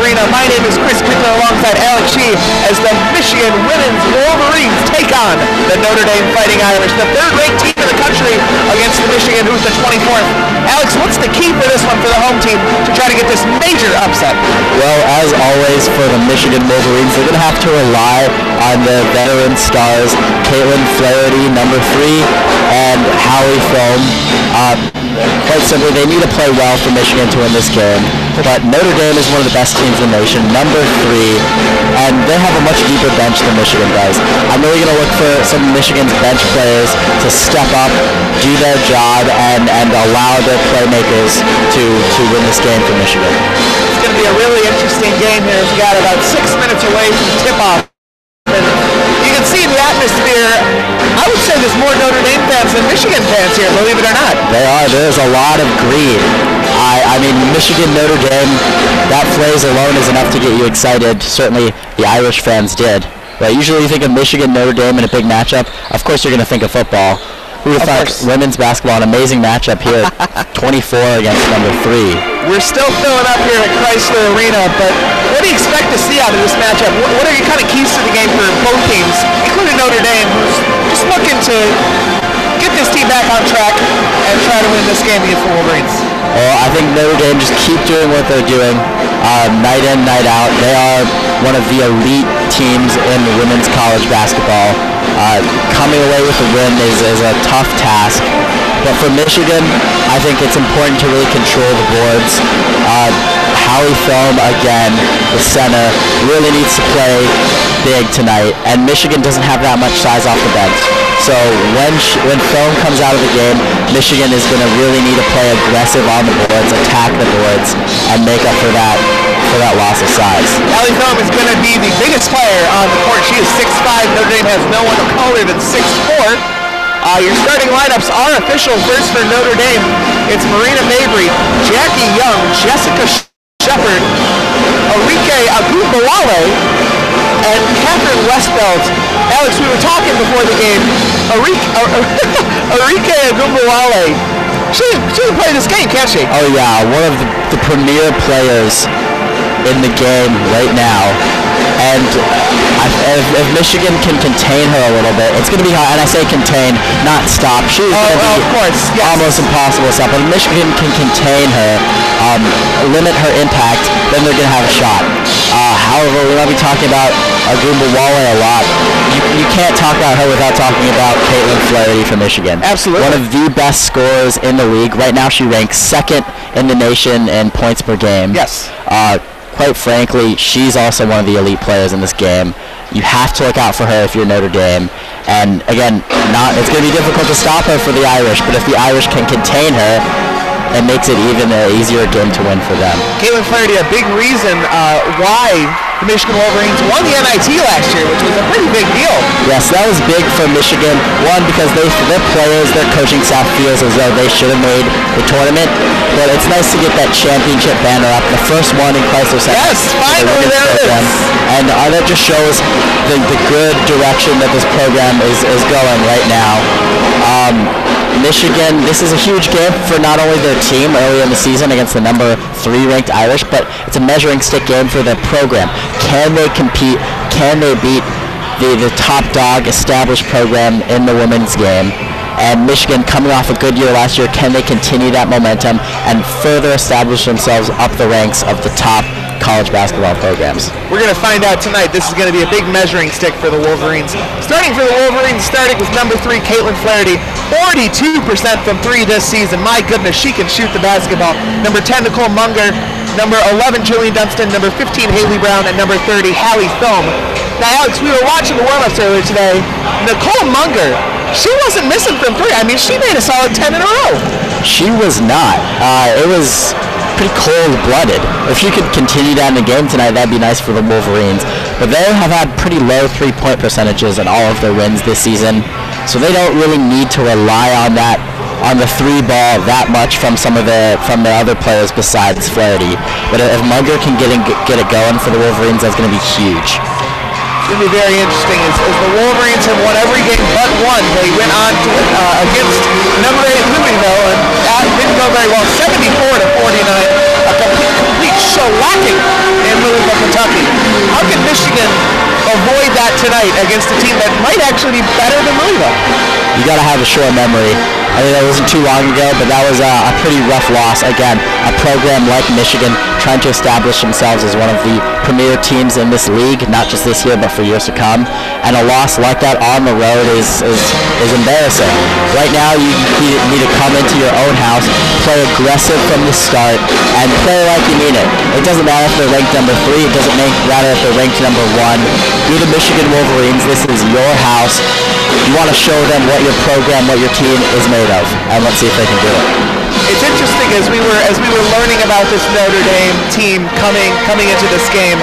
Arena. My name is Chris Pinto alongside Alex Shee as the Michigan Wolverines take on the Notre Dame Fighting Irish, the third-ranked team in the country against the Michigan, who's the 24th. Alex, what's the key for this one for the home team to try to get this major upset? Well, as always for the Michigan Wolverines, they're going to have to rely on the veteran stars, Caitlin Flaherty, number 3, and Hallie Foam. Quite simply, they need to play well for Michigan to win this game. But Notre Dame is one of the best teams in the nation, number 3, and they have a much deeper bench than Michigan does. I'm really going to look for some of Michigan's bench players to step up, do their job, and allow their playmakers to win this game for Michigan. It's going to be a really interesting game here. We've got about 6 minutes away from tip-off. You can see the atmosphere. I would say there's more Notre Dame fans than Michigan fans here, believe it or not. There's a lot of greed. I mean, Michigan, Notre Dame, that phrase alone is enough to get you excited. Certainly the Irish fans did. But usually you think of Michigan, Notre Dame in a big matchup. Of course you're going to think of football. Who would have thought women's basketball, an amazing matchup here, 24 against number 3. We're still filling up here at Chrysler Arena, but what do you expect to see out of this matchup? What are your kind of keys to the game for both teams, including Notre Dame, who's just looking to get this team back on track and try to win this game against the Wolverines? Well, I think Notre Dame just keep doing what they're doing, night in, night out. They are one of the elite teams in women's college basketball. Coming away with a win is a tough task. But for Michigan, I think it's important to really control the boards. Hallie Foam, again, the center, really needs to play big tonight. And Michigan doesn't have that much size off the bench. So when Foam comes out of the game, Michigan is going to really need to play aggressive on the boards, attack the boards, and make up for that loss of size. Hallie Foam is going to be the biggest player on the court. She is 6'5". Notre Dame has no one taller than 6'4". Your starting lineups are official. First for Notre Dame, it's Marina Mabry, Jackie Young, Jessica Shepard, Arike Agumbawale, and Catherine Westbelt. Alex, we were talking before the game. Arike Agumbawale, she can play this game, can't she? Oh yeah, one of the premier players in the game right now. And if Michigan can contain her a little bit, it's going to be hard. And I say contain, not stop. She's going to be of course, yes, almost impossible to stop. But if Michigan can contain her, limit her impact, then they're going to have a shot. However, we're going to be talking about Agumbawale a lot. You can't talk about her without talking about Caitlin Flaherty from Michigan. Absolutely. One of the best scorers in the league. Right now she ranks 2nd in the nation in points per game. Yes. Quite frankly, she's also one of the elite players in this game. You have to look out for her if you're Notre Dame. And again, it's going to be difficult to stop her for the Irish, but if the Irish can contain her, it makes it even an easier game to win for them. Caitlin Flaherty, a big reason why the Michigan Wolverines won the NIT last year, which was a pretty big deal. Yes, that was big for Michigan. One, because their players, their coaching staff feels as though they should have made the tournament. But it's nice to get that championship banner up, the first one in Chrysler Center. Yes, finally there it is. And that just shows the good direction that this program is going right now. Michigan, this is a huge game for not only their team early in the season against the number 3 ranked Irish, but it's a measuring stick game for their program. Can they compete? Can they beat the top dog established program in the women's game? And Michigan, coming off a good year last year, can they continue that momentum and further establish themselves up the ranks of the top college basketball programs? We're going to find out tonight. This is going to be a big measuring stick for the Wolverines. Starting for the Wolverines, starting with number 3, Caitlin Flaherty, 42% from 3 this season. My goodness, she can shoot the basketball. Number 10, Nicole Munger. Number 11, Jillian Dunstan. Number 15, Haley Brown. And number 30, Hallie Foam. Now, Alex, we were watching the warm-ups earlier today. Nicole Munger, she wasn't missing from 3. I mean, she made a solid 10 in a row. She was not. It was pretty cold-blooded. If she could continue that in the game tonight, that'd be nice for the Wolverines. But they have had pretty low three-point percentages in all of their wins this season, so they don't really need to rely on the 3 ball that much from the other players besides Flaherty. But if Munger can get it going for the Wolverines, that's going to be huge. It's going to be very interesting as the Wolverines have won every game but one. They went on to win against number 8 Louisville, and that didn't go very well. 74-49, a complete shellacking in Louisville, Kentucky. How can Michigan avoid that tonight against a team that might actually be better than Louisville? You got to have a short memory. I mean, that wasn't too long ago, but that was a pretty rough loss. Again, a program like Michigan trying to establish themselves as one of the premier teams in this league, not just this year, but for years to come. And a loss like that on the road is embarrassing. Right now, you need to come into your own house, play aggressive from the start, and play like you mean it. It doesn't matter if they're ranked number 3. It doesn't matter if they're ranked number 1. You're the Michigan Wolverines. This is your house. You want to show them what your program, what your team is made of, and let's see if they can do it. It's interesting as we were learning about this Notre Dame team coming into this game.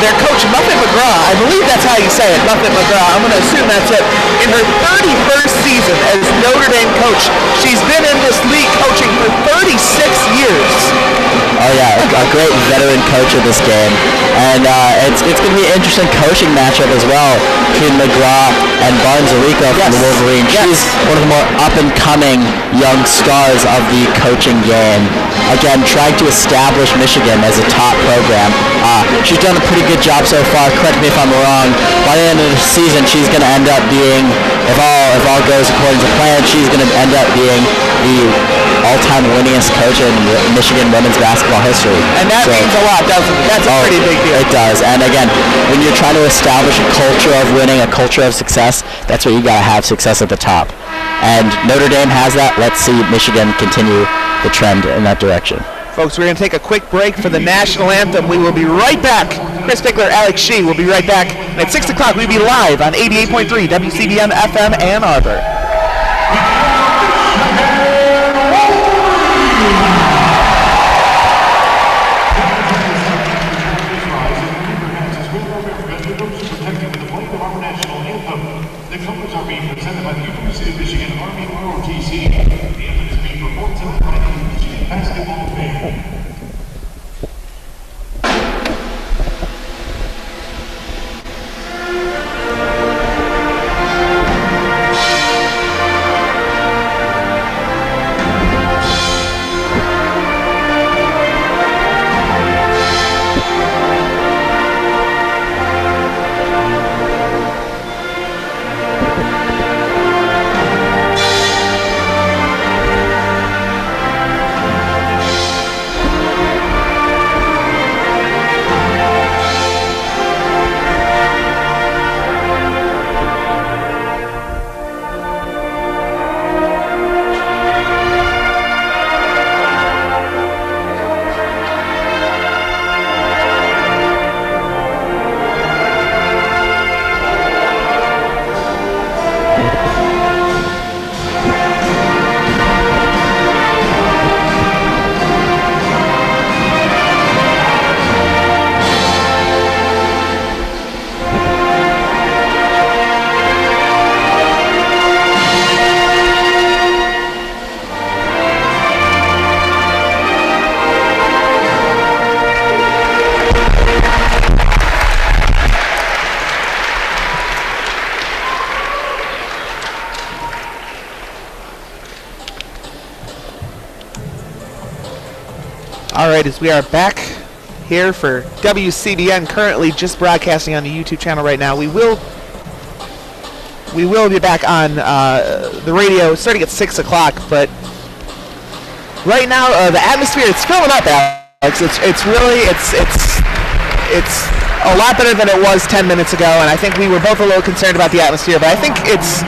Their coach Muffet McGraw, I believe that's how you say it, Muffet McGraw. I'm going to assume that's it. In her 31st season as Notre Dame coach, she's been in this league coaching for 36 years. Oh yeah, a great veteran coach of this game, and it's going to be an interesting coaching matchup as well between McGraw and Barnes-Arico from the Wolverines. She's one of the more up-and-coming young stars of the coaching game. Again, trying to establish Michigan as a top program. She's done a pretty good job so far. Correct me if I'm wrong. By the end of the season, she's going to end up being, if all goes according to plan, she's going to end up being the all-time winningest coach in Michigan women's basketball history. And that means a lot, doesn't it? That's a pretty big deal. It does. And again, when you're trying to establish a culture of winning, a culture of success, that's where you got to have success at the top. And Notre Dame has that. Let's see Michigan continue the trend in that direction. Folks, we're going to take a quick break for the national anthem. We will be right back. Chris Pickler, Alex Shee will be right back. And at 6 o'clock, we'll be live on 88.3 WCBM FM Ann Arbor. The colors are being presented by the University of Michigan Army ROTC. The anthem is being performed tonight by the Michigan Basketball Band. All right, as we are back here for WCBN, currently just broadcasting on the YouTube channel right now. We will be back on the radio starting at 6 o'clock, but right now the atmosphere, it's filling up, Alex. It's really a lot better than it was 10 minutes ago, and I think we were both a little concerned about the atmosphere, but I think it's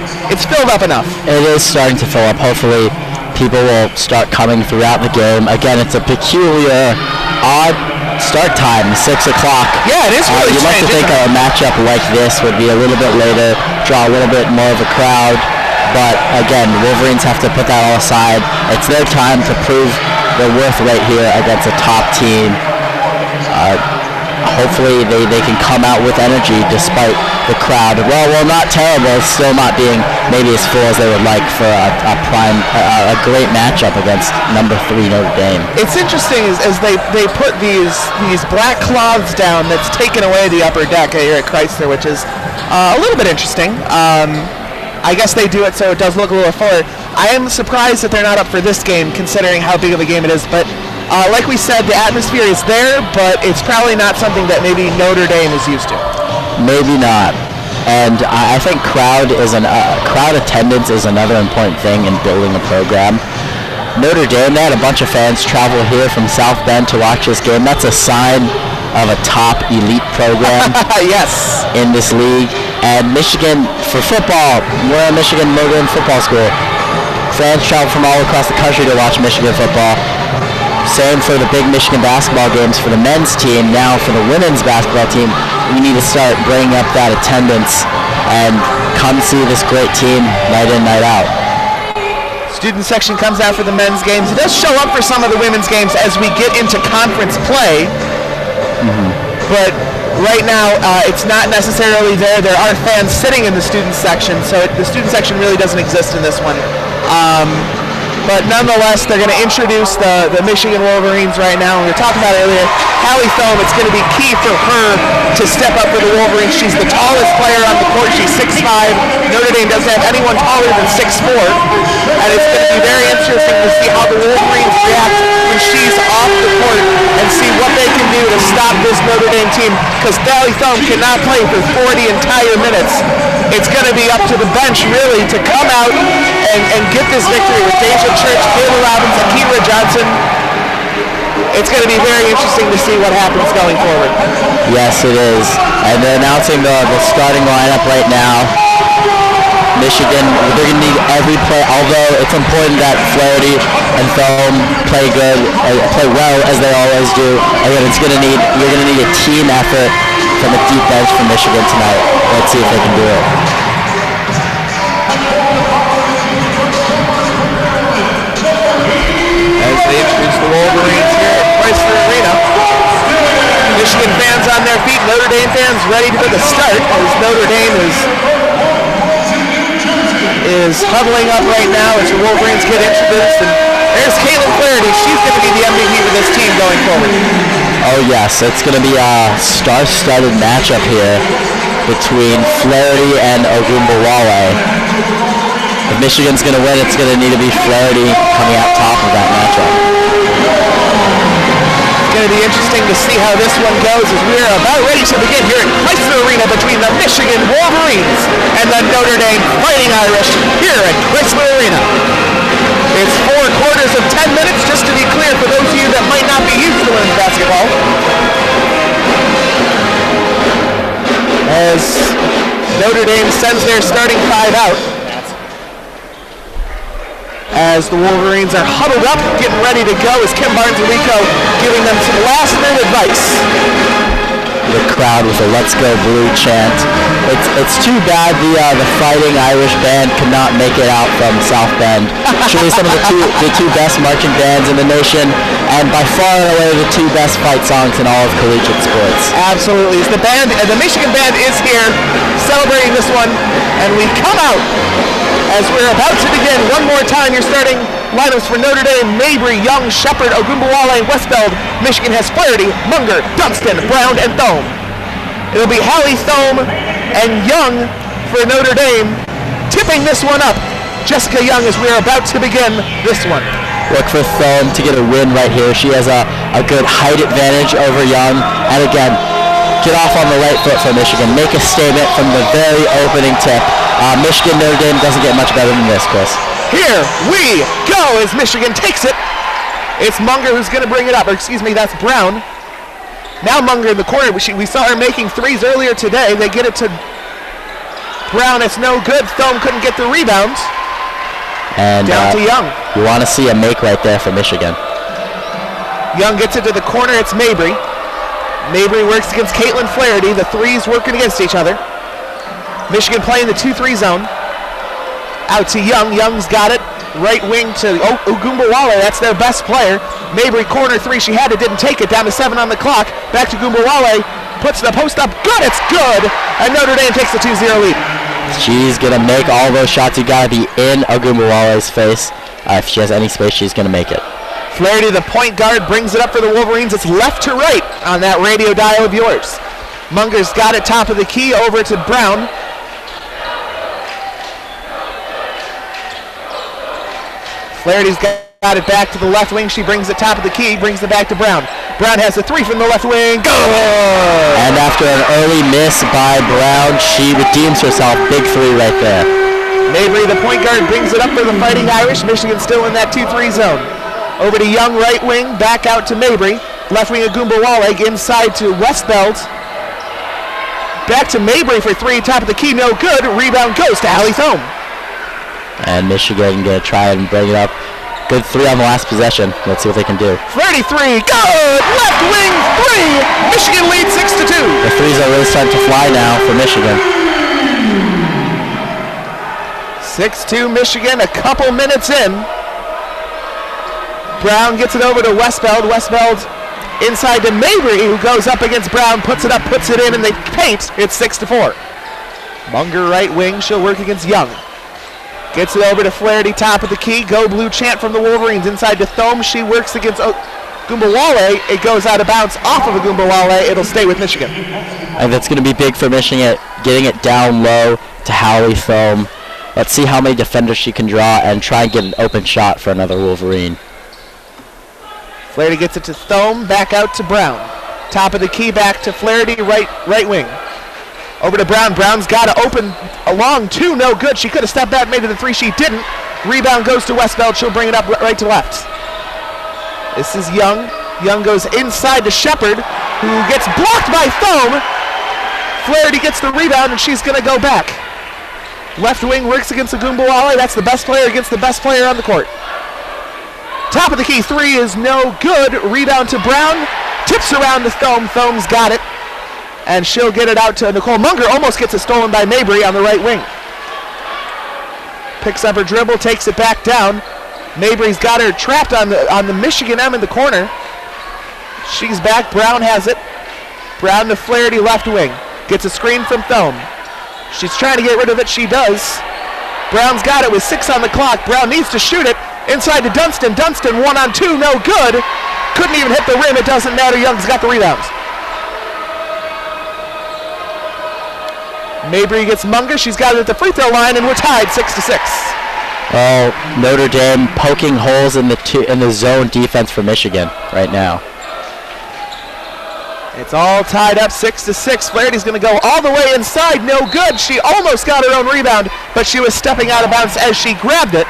filled up enough. It is starting to fill up. Hopefully people will start coming throughout the game. Again, it's a peculiar, odd start time, 6 o'clock. Yeah, it is really you'd like to think a matchup like this would be a little bit later, draw a little bit more of a crowd, but again, Wolverines have to put that all aside. It's their time to prove their worth right here against a top team. Hopefully they can come out with energy despite the crowd. Well, not terrible, still not being maybe as full as they would like for a great matchup against number 3 Notre Dame. It's interesting as they put these black cloths down that's taken away the upper deck here at Chrysler, which is a little bit interesting. I guess they do it so it does look a little fuller. I am surprised that they're not up for this game considering how big of a game it is, but Like we said, the atmosphere is there, but it's probably not something that maybe Notre Dame is used to. Maybe not. And I think crowd attendance is another important thing in building a program. Notre Dame, they had a bunch of fans travel here from South Bend to watch this game. That's a sign of a top elite program. Yes. In this league. And Michigan, for football, we're a Michigan Wolverine football school. Fans travel from all across the country to watch Michigan football. Same for the big Michigan basketball games for the men's team. Now for the women's basketball team, we need to start bringing up that attendance and come see this great team night in, night out. Student section comes out for the men's games. It does show up for some of the women's games as we get into conference play. But right now, it's not necessarily there. There are fans sitting in the student section, so the student section really doesn't exist in this one. But nonetheless, they're going to introduce the Michigan Wolverines right now. And we were talking about it earlier, Hallie Thome, it's going to be key for her to step up for the Wolverines. She's the tallest player on the court. She's 6'5". Notre Dame doesn't have anyone taller than 6'4". And it's going to be very interesting to see how the Wolverines react when she's off the court and see what they can do to stop this Notre Dame team, because Hallie Thome cannot play for 40 entire minutes. It's going to be up to the bench, really, to come out and get this victory with Deja Church, Kayla Robbins, Akira Johnson. It's going to be very interesting to see what happens going forward. Yes, it is. And they're announcing the starting lineup right now. Michigan, they're going to need every play, although it's important that Flaherty and Thome play well as they always do. Again, you're going to need a team effort from a deep bench from Michigan tonight. Let's see if they can do it. As they introduce the Wolverines here at Chrysler Arena. Michigan fans on their feet, Notre Dame fans ready for the start as Notre Dame is huddling up right now as the Wolverines get introduced. And there's Caitlin Flaherty. She's going to be the MVP for this team going forward. Oh yes, it's going to be a star-studded matchup here between Flaherty and Ogunbowale. If Michigan's going to win, it's going to need to be Flaherty coming out top of that matchup. It's going to be interesting to see how this one goes as we are about ready to begin here at Chrysler Arena between the Michigan Wolverines and the Notre Dame Fighting Irish here at Chrysler Arena. It's 4 quarters of 10 minutes, just to be clear for those of you that might not be used to women's basketball. As Notre Dame sends their starting 5 out. As the Wolverines are huddled up, getting ready to go, as Kim Barnes-Alico giving them some last-minute advice. The crowd with a "Let's Go Blue" chant. It's too bad the Fighting Irish band could not make it out from South Bend. Truly some of the two best marching bands in the nation, and by far and away the 2 best fight songs in all of collegiate sports. Absolutely. The Michigan band is here celebrating this one, and we come out as we're about to begin. One more time, your starting lineups for Notre Dame: Mabry, Young, Shepard, Ogunbowale, and Westbeld. Michigan has Flaherty, Munger, Dunstan, Brown, and Thome. It'll be Hallie Thome and Young for Notre Dame. Tipping this one up, Jessica Young, as we are about to begin this one. Look for Thome to get a win right here. She has a good height advantage over Young. And again, get off on the right foot for Michigan. Make a statement from the very opening tip. Michigan, Notre Dame doesn't get much better than this, Chris. Here we go as Michigan takes it. It's Munger who's going to bring it up. Or excuse me, that's Brown. Now Munger in the corner. We saw her making 3s earlier today. They get it to Brown. It's no good. Thome couldn't get the rebound. And down to Young. You want to see a make right there for Michigan. Young gets it to the corner. It's Mabry. Mabry works against Caitlin Flaherty. The 3s working against each other. Michigan playing the 2-3 zone. Out to Young. Young's got it. Right wing to Ogunbowale. That's their best player. Mabry corner 3. She had it, didn't take it. Down to 7 on the clock. Back to Ogunbowale. Puts the post up. Good. It's good. And Notre Dame takes the 2-0 lead. She's going to make all those shots. You got to be in Ogunbowale's face. If she has any space, she's going to make it. Flaherty, the point guard, brings it up for the Wolverines. It's left to right on that radio dial of yours. Munger's got it top of the key over to Brown. Flaherty's got got it back to the left wing. She brings it top of the key, brings it back to Brown. Brown has a three from the left wing. Go! And after an early miss by Brown, she redeems herself. Big three right there. Mabry, the point guard, brings it up for the Fighting Irish. Michigan still in that 2-3 zone. Over to Young, right wing, back out to Mabry. Left wing Agumbawale, inside to Westbeld. Back to Mabry for three, top of the key, no good. Rebound goes to Allie Thome. And Michigan going to try and bring it up. Good three on the last possession. Let's see what they can do. 33, good! Left wing, three! Michigan leads 6-2. The threes are really starting to fly now for Michigan. 6-2 Michigan, a couple minutes in. Brown gets it over to Westbeld. Westbeld inside to Mabry, who goes up against Brown, puts it up, puts it in, and they paint. It's 6-4. Munger right wing, she'll work against Young. Gets it over to Flaherty, top of the key. Go Blue chant from the Wolverines. Inside to Thome. She works against Agumbawale. It goes out of bounds off of Agumbawale. It'll stay with Michigan. And that's going to be big for Michigan, getting it down low to Allie Thome. Let's see how many defenders she can draw and try and get an open shot for another Wolverine. Flaherty gets it to Thome. Back out to Brown. Top of the key, back to Flaherty, right wing. Over to Brown. Brown's got to open along two, no good. She could have stepped back, made it a three. She didn't. Rebound goes to Westbeld. She'll bring it up right to left. This is Young. Young goes inside to Shepard, who gets blocked by Thome. Flaherty gets the rebound, and she's going to go back. Left wing works against Agumbawale. That's the best player against the best player on the court. Top of the key, three is no good. Rebound to Brown. Tips around to Thome. Thome's got it. And she'll get it out to Nicole Munger. Almost gets it stolen by Mabry on the right wing. Picks up her dribble, takes it back down. Mabry's got her trapped on the Michigan M in the corner. She's back. Brown has it. Brown to Flaherty, left wing. Gets a screen from Thome. She's trying to get rid of it. She does. Brown's got it with 6 on the clock. Brown needs to shoot it. Inside to Dunston. Dunston 1-on-2, no good. Couldn't even hit the rim. It doesn't matter. Young's got the rebounds. Mabry gets Munger. She's got it at the free throw line, and we're tied 6-6. Oh, Notre Dame poking holes in the zone defense for Michigan right now. It's all tied up 6-6. Flaherty's going to go all the way inside. No good. She almost got her own rebound, but she was stepping out of bounds as she grabbed it.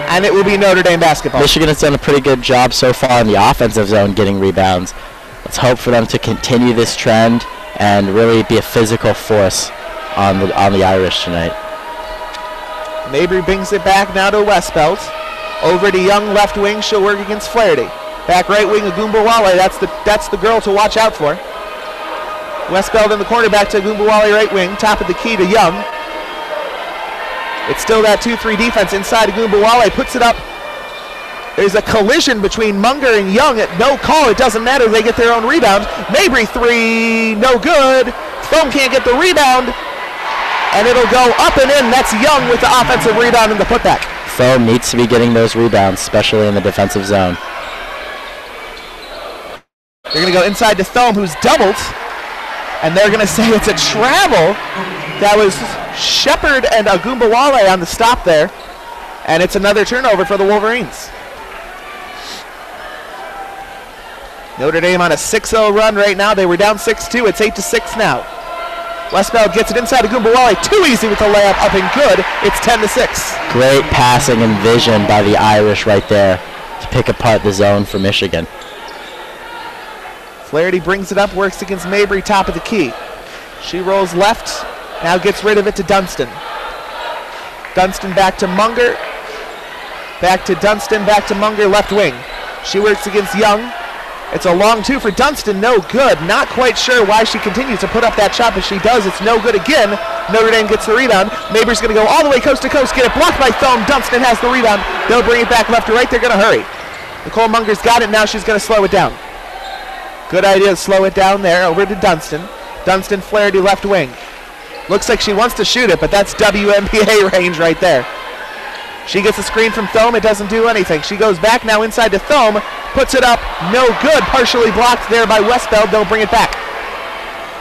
And it will be Notre Dame basketball. Michigan has done a pretty good job so far in the offensive zone getting rebounds. Let's hope for them to continue this trend and really be a physical force on the Irish tonight. Mabry brings it back now to Westbelt. Over to Young, left wing. She'll work against Flaherty. Back right wing, Agumbawale. That's the girl to watch out for. Westbelt in the corner, back to Agumbawale, right wing. Top of the key to Young. It's still that 2-3 defense inside. Agumbawale puts it up. There's a collision between Munger and Young at no call. It doesn't matter. They get their own rebound. Mabry three, no good. Thome can't get the rebound. And it'll go up and in. That's Young with the offensive rebound and the putback. Thome needs to be getting those rebounds, especially in the defensive zone. They're going to go inside to Thome, who's doubled. And they're going to say it's a travel. That was Shepard and Agumbawale on the stop there. And it's another turnover for the Wolverines. Notre Dame on a 6-0 run right now. They were down 6-2. It's 8-6 now. Westbeld gets it inside Agumbawale. Too easy with the layup, up and good. It's 10-6. Great passing and vision by the Irish right there to pick apart the zone for Michigan. Flaherty brings it up, works against Mabry, top of the key. She rolls left, now gets rid of it to Dunston. Dunston back to Munger. Back to Dunston, back to Munger, left wing. She works against Young. It's a long two for Dunston, no good. Not quite sure why she continues to put up that shot, but she does. It's no good again. Notre Dame gets the rebound. Mabry's going to go all the way coast to coast, get it blocked by Thome. Dunston has the rebound. They'll bring it back left to right. They're going to hurry. Nicole Munger's got it. Now she's going to slow it down. Good idea to slow it down there. Over to Dunston. Dunston, Flaherty, left wing. Looks like she wants to shoot it, but that's WNBA range right there. She gets a screen from Thome. It doesn't do anything. She goes back now inside to Thome. Puts it up. No good. Partially blocked there by Westbeld. They'll bring it back.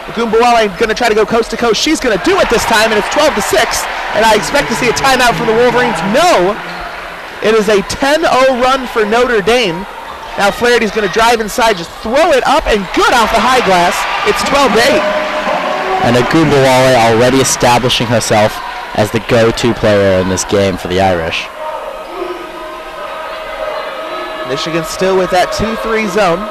Agumbawale going to try to go coast to coast. She's going to do it this time, and it's 12-6. And I expect to see a timeout from the Wolverines. No. It is a 10-0 run for Notre Dame. Now Flaherty's going to drive inside, just throw it up, and good off the high glass. It's 12-8. And Agumbawale already establishing herself as the go-to player in this game for the Irish. Michigan still with that 2-3 zone.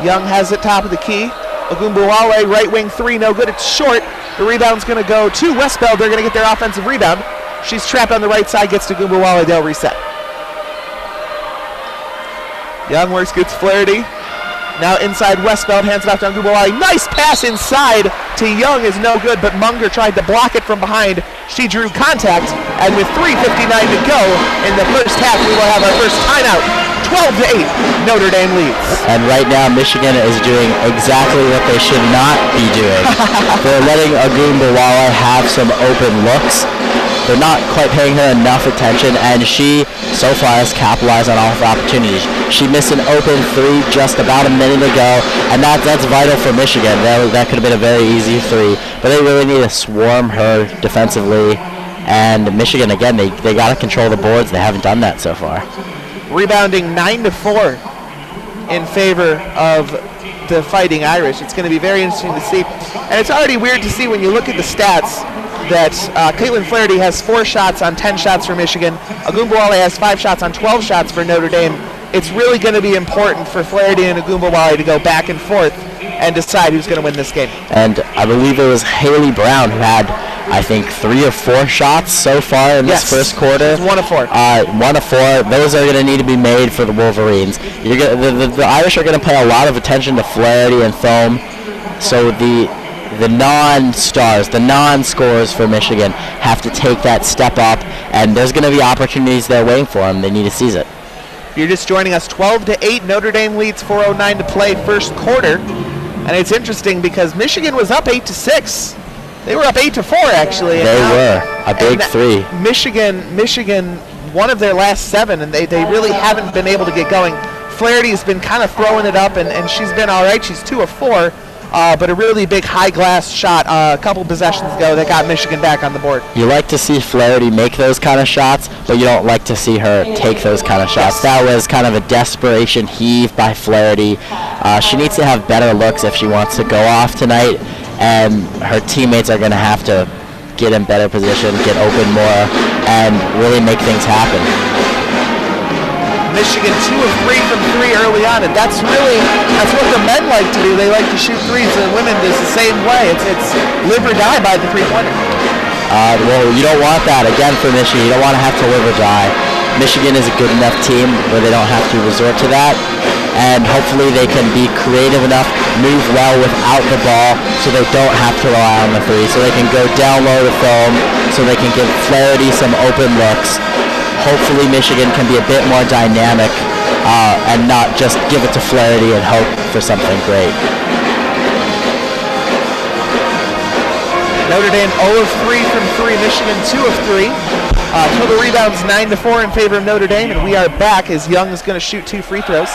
Young has it top of the key. Agumbawale, right wing three, no good. It's short. The rebound's going to go to Westbeld. They're going to get their offensive rebound. She's trapped on the right side, gets to Agumbawale. They'll reset. Young works, gets Flaherty. Now inside Westbeld, hands it off to Agumbawale. Nice pass inside to Young is no good, but Munger tried to block it from behind. She drew contact, and with 3:59 to go in the first half, we will have our first timeout. 12-8, Notre Dame leads. And right now, Michigan is doing exactly what they should not be doing. They're letting Agumbawale have some open looks. They're not quite paying her enough attention, and she, so far, has capitalized on all of her opportunities. She missed an open three just about a minute ago, and that's vital for Michigan. That could have been a very easy three, but they really need to swarm her defensively. And Michigan, again, they got to control the boards. They haven't done that so far. Rebounding 9-4 in favor of the Fighting Irish. It's going to be very interesting to see. And it's already weird to see when you look at the stats that Caitlin Flaherty has 4 shots on 10 shots for Michigan. Agumbawale has 5 shots on 12 shots for Notre Dame. It's really going to be important for Flaherty and Agumbawale to go back and forth and decide who's going to win this game. And I believe it was Haley Brown who had, I think, 3 or 4 shots so far in this first quarter. 1 of 4. 1 of 4. Those are going to need to be made for the Wolverines. The Irish are going to pay a lot of attention to Flaherty and Thome. So the non-stars, the non-scorers for Michigan have to take that step up, and there's going to be opportunities there waiting for them. They need to seize it. If you're just joining us, 12-8, Notre Dame leads, 4:09 to play, first quarter. And it's interesting because Michigan was up 8-6. They were up 8-4 actually. They were a big 3. Michigan, one of their last 7, and they really haven't been able to get going. Flaherty's been kind of throwing it up, and she's been all right. She's 2 of 4. But a really big high glass shot a couple possessions ago that got Michigan back on the board. You like to see Flaherty make those kind of shots, but you don't like to see her take those kind of shots. Yes. That was kind of a desperation heave by Flaherty. She needs to have better looks if she wants to go off tonight, and her teammates are going to have to get in better position, get open more, and really make things happen. Michigan 2 of 3 from 3 early on, and that's what the men like to do. They like to shoot threes, and the women does the same way. It's live or die by the three-pointer. Well, you don't want that again for Michigan. You don't want to have to live or die. Michigan is a good enough team where they don't have to resort to that, and hopefully they can be creative enough, move well without the ball, so they don't have to rely on the three, so they can go down low to Thome, so they can give Flaherty some open looks. Hopefully Michigan can be a bit more dynamic and not just give it to Flaherty and hope for something great. Notre Dame 0 of 3 from 3, Michigan 2 of 3. Total rebounds 9-4 in favor of Notre Dame, and we are back as Young is going to shoot 2 free throws.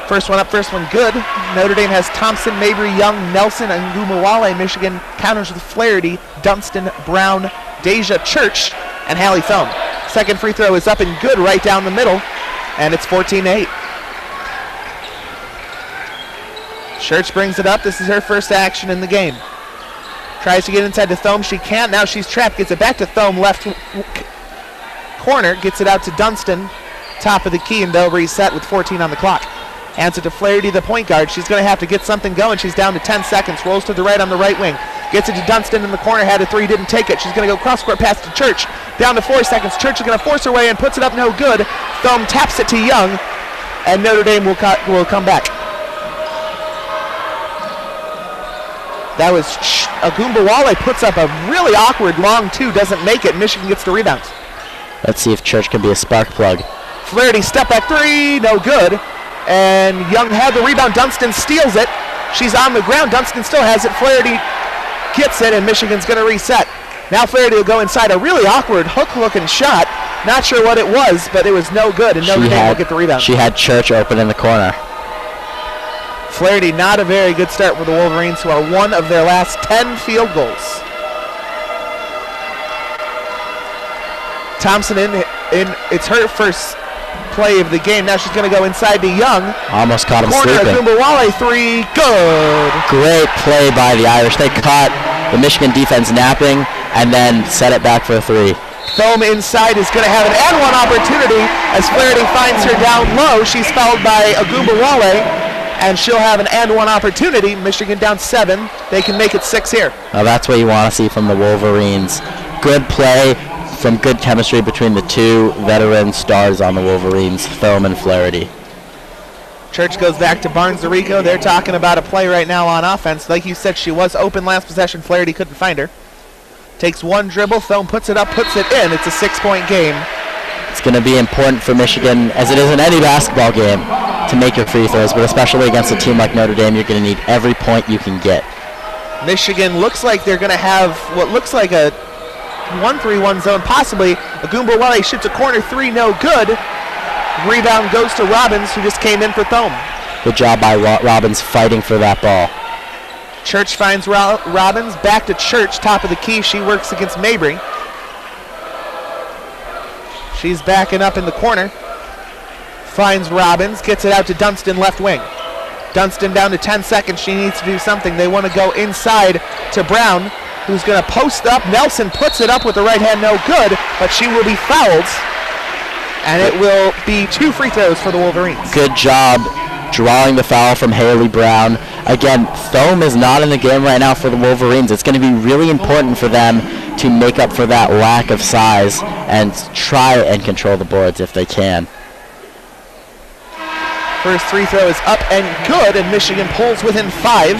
First one up, first one good. Notre Dame has Thompson, Mabry, Young, Nelson, and Agumbawale. Michigan counters with Flaherty, Dunstan, Brown, Deja Church, and Hallie Thome. Second free throw is up and good right down the middle, and it's 14-8. Church brings it up. This is her first action in the game. Tries to get inside to Thome. She can't. Now she's trapped. Gets it back to Thome. Left corner. Gets it out to Dunstan. Top of the key, and they'll reset with 14 on the clock. Hands it to Flaherty, the point guard. She's going to have to get something going. She's down to 10 seconds. Rolls to the right on the right wing. Gets it to Dunstan in the corner. Had a 3, didn't take it. She's going to go cross-court pass to Church. Down to 4 seconds. Church is going to force her way and puts it up no good. Thome taps it to Young, and Notre Dame will come back. That was Agumbawale puts up a really awkward long 2, doesn't make it. Michigan gets the rebound. Let's see if Church can be a spark plug. Flaherty step back 3, no good. And Young had the rebound. Dunstan steals it. She's on the ground. Dunstan still has it. Flaherty gets it, and Michigan's going to reset. Now Flaherty will go inside a really awkward hook-looking shot. Not sure what it was, but it was no good, and Notre Dame will get the rebound. She had Church open in the corner. Flaherty, not a very good start for the Wolverines, who are one of their last 10 field goals. Thompson in It's her first play of the game. Now she's going to go inside to Young. Almost caught him Corner, sleeping. Agumbawale, three, good. Great play by the Irish. They caught the Michigan defense napping and then set it back for a three. Thome inside is going to have an and one opportunity as Flaherty finds her down low. She's fouled by Agumbawale, and she'll have an and one opportunity. Michigan down 7. They can make it 6 here. Now that's what you want to see from the Wolverines. Good play from good chemistry between the two veteran stars on the Wolverines, Thome and Flaherty. Church goes back to Barnes-Arico. They're talking about a play right now on offense. Like you said, she was open last possession. Flaherty couldn't find her. Takes one dribble. Thome puts it up, puts it in. It's a 6-point game. It's going to be important for Michigan, as it is in any basketball game, to make your free throws, but especially against a team like Notre Dame, you're going to need every point you can get. Michigan looks like they're going to have what looks like a 1-3-1 zone, possibly. Agumbawale shoots a corner three, no good. Rebound goes to Robbins, who just came in for Thome. Good job by Robbins fighting for that ball. Church finds Robbins, back to Church, top of the key. She works against Mabry. She's backing up in the corner. Finds Robbins, gets it out to Dunston, left wing. Dunston down to 10 seconds. She needs to do something. They want to go inside to Brown, who's going to post up. Nelson puts it up with the right hand, no good, but she will be fouled. And it will be 2 free throws for the Wolverines. Good job drawing the foul from Haley Brown. Again, Thome is not in the game right now for the Wolverines. It's going to be really important for them to make up for that lack of size and try and control the boards if they can. First free throw is up and good, and Michigan pulls within 5.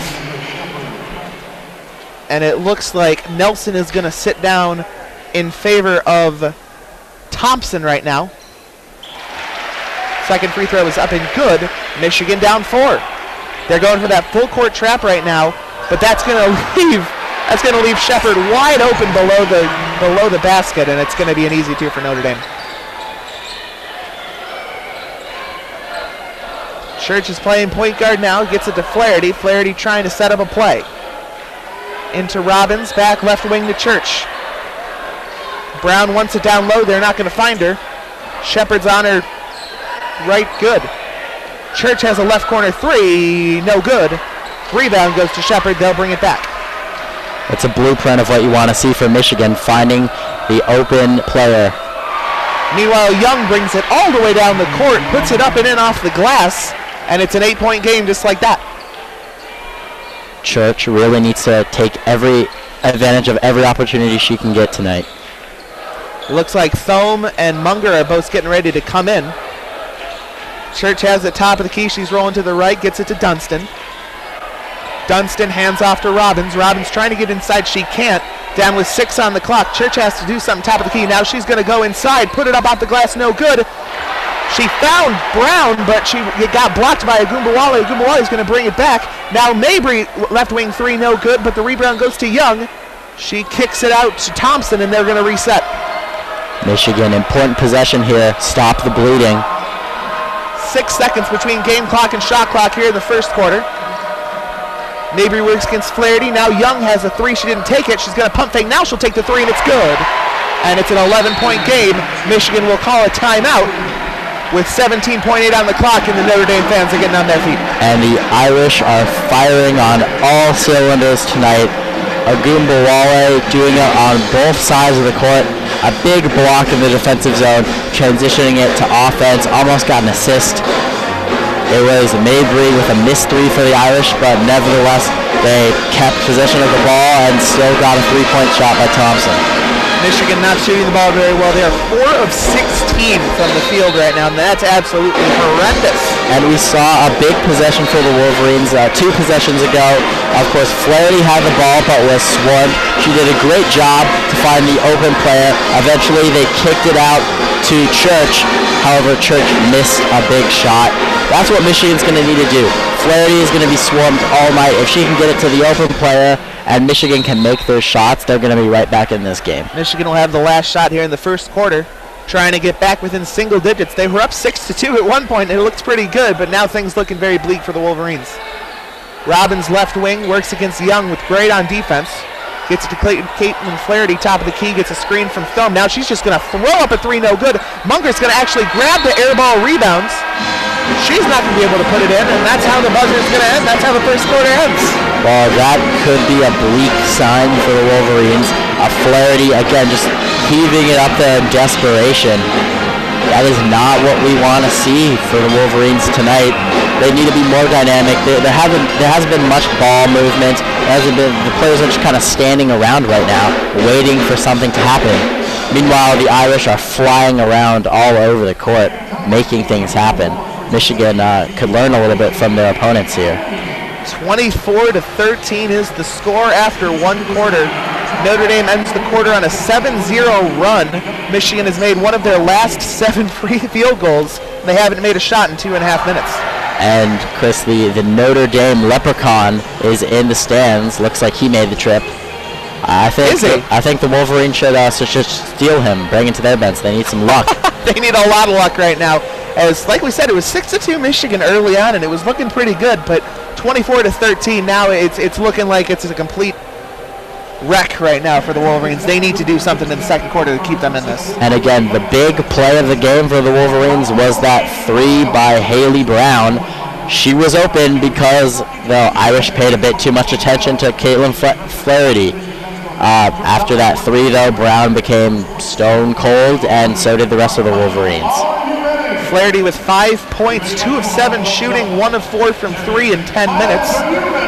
And it looks like Nelson is going to sit down in favor of Thompson right now. Second free throw is up and good. Michigan down 4. They're going for that full court trap right now, but that's going to leave Shepard wide open below the basket, and it's going to be an easy 2 for Notre Dame. Church is playing point guard now, gets it to Flaherty. Flaherty trying to set up a play. Into Robbins, back left wing to Church. Brown wants it down low, they're not going to find her. Shepard's on her right, good. Church has a left corner three, no good. Rebound goes to Shepard, they'll bring it back. It's a blueprint of what you want to see from Michigan, finding the open player. Meanwhile, Young brings it all the way down the court, puts it up and in off the glass, and it's an 8-point game just like that. Church really needs to take every advantage of every opportunity she can get tonight. It looks like Thome and Munger are both getting ready to come in. Church has the top of the key. She's rolling to the right, gets it to Dunston. Dunston hands off to Robbins. Robbins trying to get inside. She can't. Down with 6 on the clock. Church has to do something top of the key. Now she's going to go inside. Put it up off the glass. No good. She found Brown, but it got blocked by Agumbawale. Agumbawale's going to bring it back. Now Mabry, left wing 3, no good, but the rebound goes to Young. She kicks it out to Thompson, and they're going to reset. Michigan, important possession here. Stop the bleeding. 6 seconds between game clock and shot clock here in the first quarter. Mabry works against Flaherty. Now Young has a 3. She didn't take it. She's going to pump fake. Now she'll take the 3, and it's good. And it's an 11-point game. Michigan will call a timeout with 17.8 on the clock, and the Notre Dame fans are getting on their feet. And the Irish are firing on all cylinders tonight. Agumbawale doing it on both sides of the court. A big block in the defensive zone, transitioning it to offense, almost got an assist. It was Mabry with a missed 3 for the Irish, but nevertheless, they kept possession of the ball and still got a 3-point shot by Thompson. Michigan not shooting the ball very well. They are 4 of 16 from the field right now, and that's absolutely horrendous. And we saw a big possession for the Wolverines 2 possessions ago. Of course, Flaherty had the ball but was swarmed. She did a great job to find the open player. Eventually, they kicked it out to Church. However, Church missed a big shot. That's what Michigan's going to need to do. Flaherty is going to be swarmed all night. If she can get it to the open player and Michigan can make those shots, they're going to be right back in this game. Michigan will have the last shot here in the first quarter, trying to get back within single digits. They were up 6-2 at one point, and it looked pretty good, but now things looking very bleak for the Wolverines. Robbins left wing works against Young with great on defense. Gets it to Caitlin Flaherty, top of the key, gets a screen from Thome. Now she's just going to throw up a three, no good. Munger's going to actually grab the air ball rebounds. She's not going to be able to put it in, and that's how the buzzer's going to end. That's how the first quarter ends. Well, that could be a bleak sign for the Wolverines. Flaherty, again, just heaving it up there in desperation. That is not what we want to see for the Wolverines tonight. They need to be more dynamic. There hasn't been much ball movement. The players are just kind of standing around right now, waiting for something to happen. Meanwhile, the Irish are flying around all over the court, making things happen. Michigan could learn a little bit from their opponents here. 24-13 is the score after one quarter. Notre Dame ends the quarter on a 7-0 run. Michigan has made one of their last 7 free field goals. They haven't made a shot in 2.5 minutes. And Chris, the Notre Dame Leprechaun is in the stands. Looks like he made the trip. I think the Wolverines should steal him, bring him to their bench. They need some luck. They need a lot of luck right now. As like we said, it was 6-2 Michigan early on, and it was looking pretty good. But 24-13 now, it's looking like it's a complete wreck right now for the Wolverines. They need to do something in the second quarter to keep them in this. And again, the big play of the game for the Wolverines was that 3 by Haley Brown. She was open because the Irish paid a bit too much attention to Caitlin Flaherty. After that 3, though, Brown became stone cold, and so did the rest of the Wolverines. Flaherty with 5 points, 2 of 7 shooting, 1 of 4 from 3 in 10 minutes.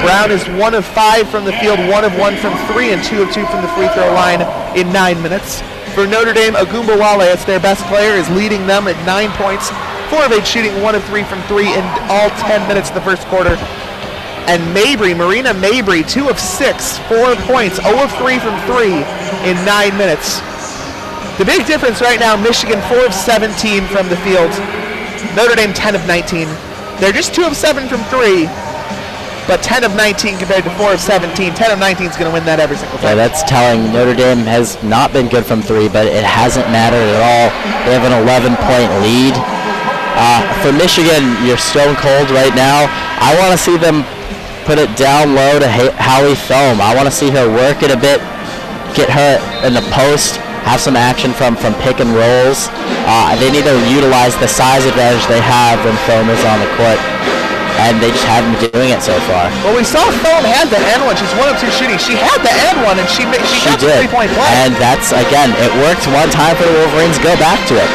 Brown is 1 of 5 from the field, 1 of 1 from 3, and 2 of 2 from the free throw line in 9 minutes. For Notre Dame, Agumbawale, it's their best player, is leading them at 9 points, 4 of 8 shooting, 1 of 3 from 3 in all 10 minutes of the first quarter. And Marina Mabry, 2 of 6, 4 points, 0 of 3 from 3 in 9 minutes. The big difference right now, Michigan 4 of 17 from the field. Notre Dame 10 of 19. They're just 2 of 7 from 3, but 10 of 19 compared to 4 of 17. 10 of 19 is going to win that every single time. Yeah, that's telling. Notre Dame has not been good from 3, but it hasn't mattered at all. They have an 11-point lead. For Michigan, you're stone cold right now. I want to see them put it down low to Hallie Thome. I want to see her work it a bit, get her in the post, have some action from pick and rolls. They need to utilize the size advantage they have when Thome is on the court, and they just haven't been doing it so far. Well, we saw Thome had the and one. She's 1 of 2 shooting. She had the and one, and she got the 3-point play. And that's, again, it worked one time for the Wolverines. Go back to it.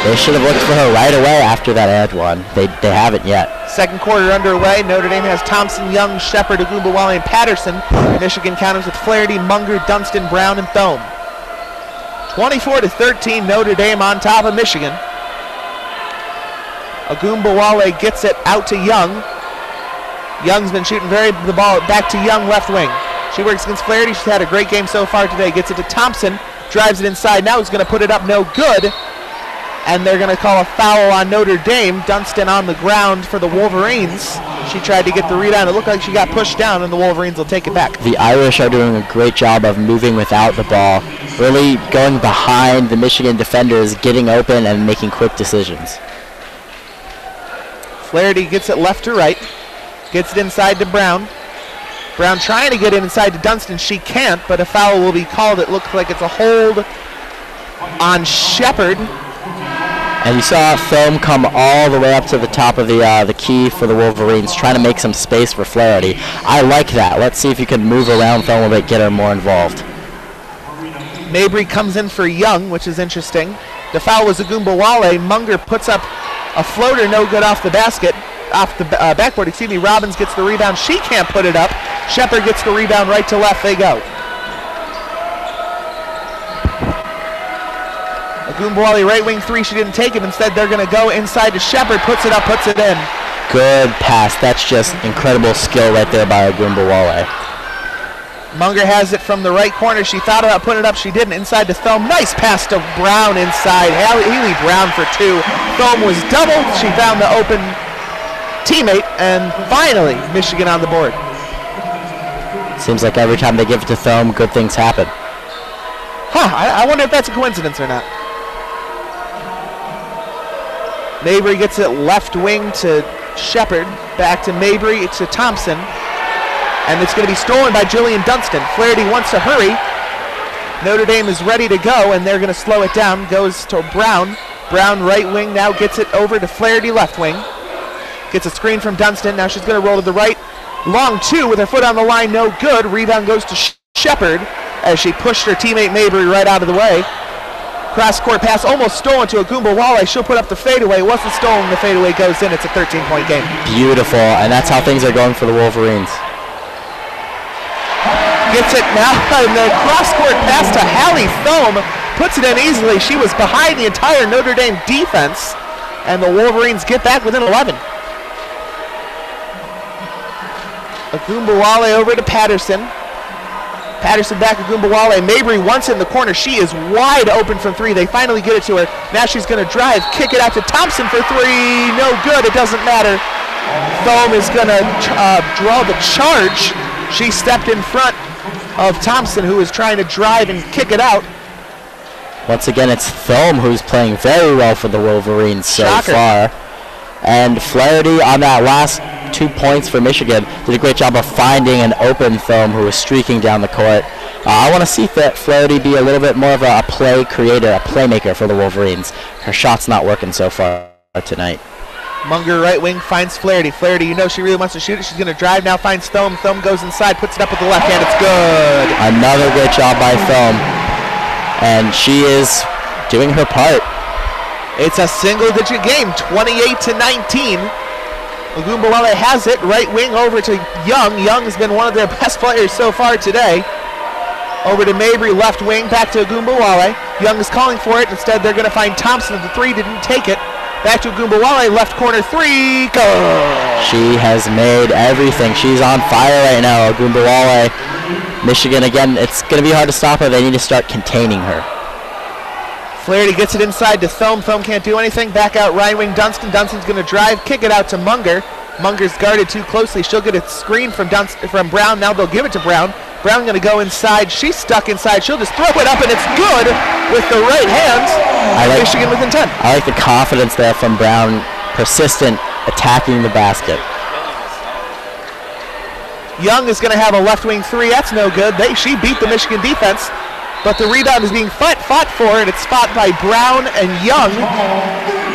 They should have looked for her right away after that and one. They haven't yet. Second quarter underway. Notre Dame has Thompson, Young, Shepard, Agumbawale, and Patterson. Michigan counters with Flaherty, Munger, Dunstan, Brown, and Thome. 24-13, Notre Dame on top of Michigan. Agumbawale gets it out to Young. Young's been shooting the ball back to Young, left wing. She works against Flaherty. She's had a great game so far today. Gets it to Thompson, drives it inside. Now he's going to put it up, no good. And they're going to call a foul on Notre Dame. Dunstan on the ground for the Wolverines. She tried to get the rebound. It looked like she got pushed down, and the Wolverines will take it back. The Irish are doing a great job of moving without the ball, really going behind the Michigan defenders, getting open and making quick decisions. Flaherty gets it left to right, gets it inside to Brown. Brown trying to get it inside to Dunstan. She can't, but a foul will be called. It looks like it's a hold on Shepard. And you saw Thome come all the way up to the top of the key for the Wolverines, trying to make some space for Flaherty. I like that. Let's see if you can move around Thome a bit, get her more involved. Mabry comes in for Young, which is interesting. The foul was Agumbawale. Munger puts up a floater, no good off the basket. Off the backboard, excuse me. Robbins gets the rebound. She can't put it up. Shepard gets the rebound, right to left. They go. Agumbawale right wing 3, she didn't take it. Instead, they're going to go inside to Shepard, puts it up, puts it in. Good pass. That's just incredible skill right there by Agumbawale. Munger has it from the right corner. She thought about putting it up. She didn't. Inside to Thome. Nice pass to Brown inside. Haley Brown for 2. Thome was doubled. She found the open teammate, and finally, Michigan on the board. Seems like every time they give it to Thome, good things happen. I wonder if that's a coincidence or not. Mabry gets it left wing to Shepard, back to Mabry to Thompson. And it's going to be stolen by Jillian Dunstan. Flaherty wants to hurry. Notre Dame is ready to go, and they're going to slow it down. Goes to Brown. Brown right wing now gets it over to Flaherty left wing. Gets a screen from Dunstan. Now she's going to roll to the right. Long two with her foot on the line, no good. Rebound goes to Shepard as she pushed her teammate Mabry right out of the way. Cross-court pass almost stolen to Agumbawale. She'll put up the fadeaway. Wasn't stolen. The fadeaway goes in. It's a 13-point game. Beautiful, and that's how things are going for the Wolverines. Gets it now, and the cross-court pass to Hallie Thome. Puts it in easily. She was behind the entire Notre Dame defense, and the Wolverines get back within 11. Agumbawale over to Patterson. Patterson back to Agumbawale. Mabry once in the corner. She is wide open from three. They finally get it to her. Now she's going to drive, kick it out to Thompson for three. No good. It doesn't matter. Thome is going to draw the charge. She stepped in front of Thompson, who is trying to drive and kick it out. Once again, it's Thome who's playing very well for the Wolverines so far. And Flaherty on that last 2 points for Michigan did a great job of finding an open Thome who was streaking down the court. I want to see Flaherty be a little bit more of a play creator, a playmaker for the Wolverines. Her shot's not working so far tonight. Munger right wing finds Flaherty. Flaherty, you know she really wants to shoot it. She's going to drive now, finds Thome. Thome goes inside, puts it up with the left hand. It's good. Another great job by Thome. And she is doing her part. It's a single-digit game, 28-19. Agumbawale has it, right wing over to Young. Young has been one of their best players so far today. Over to Mabry, left wing, back to Agumbawale. Young is calling for it. Instead, they're going to find Thompson at the three, didn't take it. Back to Agumbawale, left corner three, go! She has made everything. She's on fire right now, Agumbawale. Michigan, again, it's going to be hard to stop her. They need to start containing her. Flaherty gets it inside to Thome. Thome can't do anything. Back out right wing Dunstan. Dunstan's going to drive, kick it out to Munger. Munger's guarded too closely. She'll get a screen from Brown. Now they'll give it to Brown. Brown going to go inside. She's stuck inside. She'll just throw it up, and it's good with the right hand. Michigan within 10. I like the confidence there from Brown. Persistent, attacking the basket. Young is going to have a left wing three. That's no good. She beat the Michigan defense. But the rebound is being fought for, and it's fought by Brown and Young.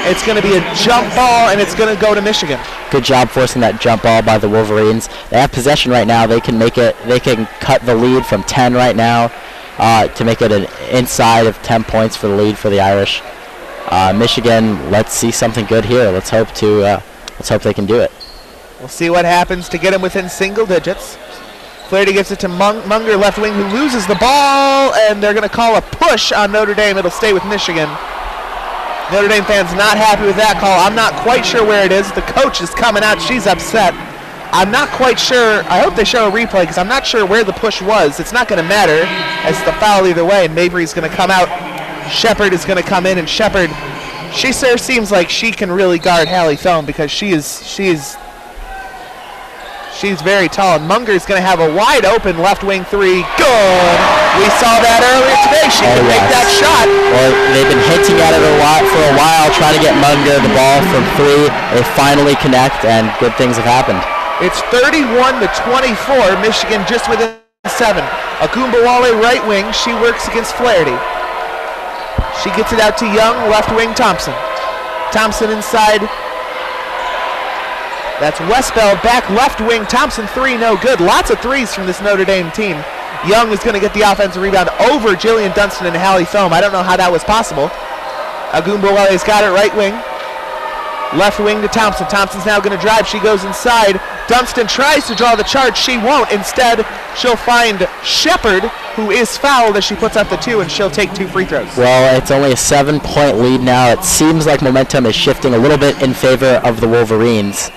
It's going to be a jump ball, and it's going to go to Michigan. Good job forcing that jump ball by the Wolverines. They have possession right now. They can make it. They can cut the lead from 10 right now to make it an inside of 10 points for the lead for the Irish. Michigan, let's see something good here. Let's hope they can do it. We'll see what happens to get them within single digits. Flaherty gets it to Munger, left wing, who loses the ball, and they're going to call a push on Notre Dame. It'll stay with Michigan. Notre Dame fans not happy with that call. I'm not quite sure where it is. The coach is coming out. She's upset. I'm not quite sure. I hope they show a replay because I'm not sure where the push was. It's not going to matter as the foul either way, and Mabry's going to come out. Shepard is going to come in, and Shepard, she seems like she can really guard Hallie Thome because she's very tall, and Munger's going to have a wide open left wing three. Good! We saw that earlier today. She can make that shot. Well, they've been hinting at it for a while, trying to get Munger the ball from three. They finally connect, and good things have happened. It's 31-24. Michigan just within 7. Agumbawale right wing. She works against Flaherty. She gets it out to Young, left wing Thompson. Thompson inside. That's Westbell, back left wing. Thompson three, no good. Lots of threes from this Notre Dame team. Young is going to get the offensive rebound over Jillian Dunstan and Hallie Thome. I don't know how that was possible. Agumbawale's got it right wing. Left wing to Thompson. Thompson's now going to drive. She goes inside. Dunstan tries to draw the charge. She won't. Instead, she'll find Shepard, who is fouled as she puts up the two, and she'll take 2 free throws. Well, it's only a 7-point lead now. It seems like momentum is shifting a little bit in favor of the Wolverines.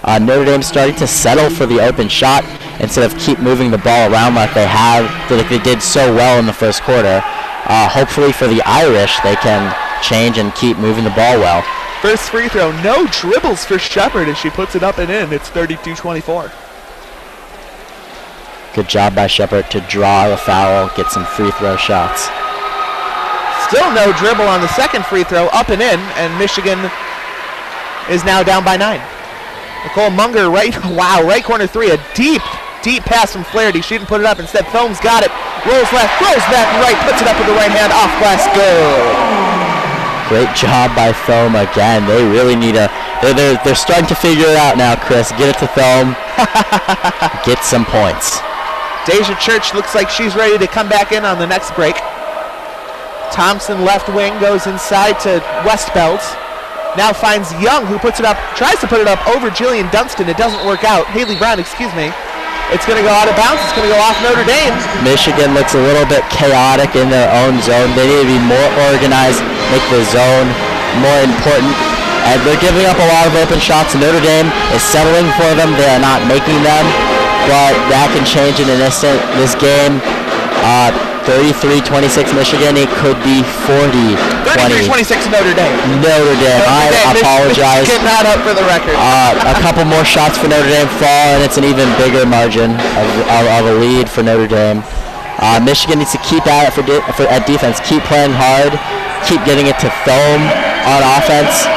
Notre Dame starting to settle for the open shot instead of keep moving the ball around like they did so well in the first quarter. Hopefully for the Irish, they can change and keep moving the ball well. First free throw, no dribbles for Shepard as she puts it up and in. It's 32-24. Good job by Shepard to draw the foul, get some free throw shots. Still no dribble on the second free throw, up and in, and Michigan is now down by 9. Nicole Munger, right corner three, a deep deep pass from Flaherty. She didn't put it up. Instead, Foam's got it. Rolls left, rolls back right, puts it up with the right hand, off glass, good. Great job by Foam again. They really need a... They're starting to figure it out now, Chris. Get it to Foam. Get some points. Deja Church looks like she's ready to come back in on the next break. Thompson left wing goes inside to Westbelt. Now finds Young, who puts it up, tries to put it up over Jillian Dunstan. It doesn't work out. Haley Brown, excuse me. It's going to go out of bounds. It's going to go off Notre Dame. Michigan looks a little bit chaotic in their own zone. They need to be more organized, make the zone more important. And they're giving up a lot of open shots. Notre Dame is settling for them. They are not making them. But that can change in an instant. This game, 33-26 Michigan. It could be 40-20. 33-26 Notre Dame. Notre Dame. I apologize. Get that up for the record. A couple more shots for Notre Dame fall, and it's an even bigger margin of a lead for Notre Dame. Michigan needs to keep at it at defense. Keep playing hard. Keep getting it to Foam on offense.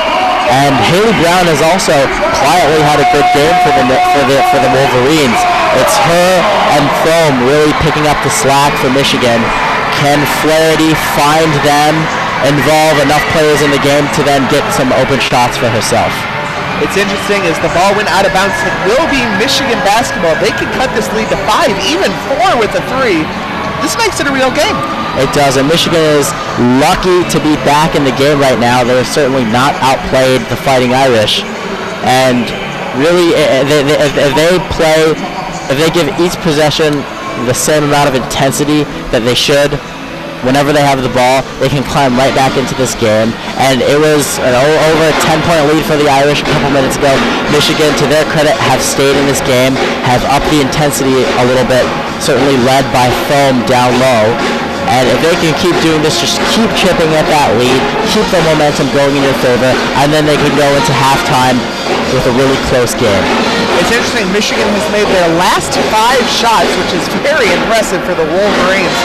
And Haley Brown has also quietly had a good game for the Wolverines. It's her and Foam really picking up the slack for Michigan. Can Flaherty find them, involve enough players in the game to then get some open shots for herself? It's interesting as the ball went out of bounds. It will be Michigan basketball. They can cut this lead to 5, even 4 with a 3. This makes it a real game. It does, and Michigan is lucky to be back in the game right now. They're certainly not outplayed the Fighting Irish. And really, if they give each possession the same amount of intensity that they should, whenever they have the ball, they can climb right back into this game. And it was over a 10-point lead for the Irish a couple minutes ago. Michigan, to their credit, have stayed in this game, have upped the intensity a little bit, certainly led by Foam down low. And if they can keep doing this, just keep chipping at that lead, keep the momentum going in your favor, and then they can go into halftime with a really close game. It's interesting, Michigan has made their last 5 shots, which is very impressive for the Wolverines.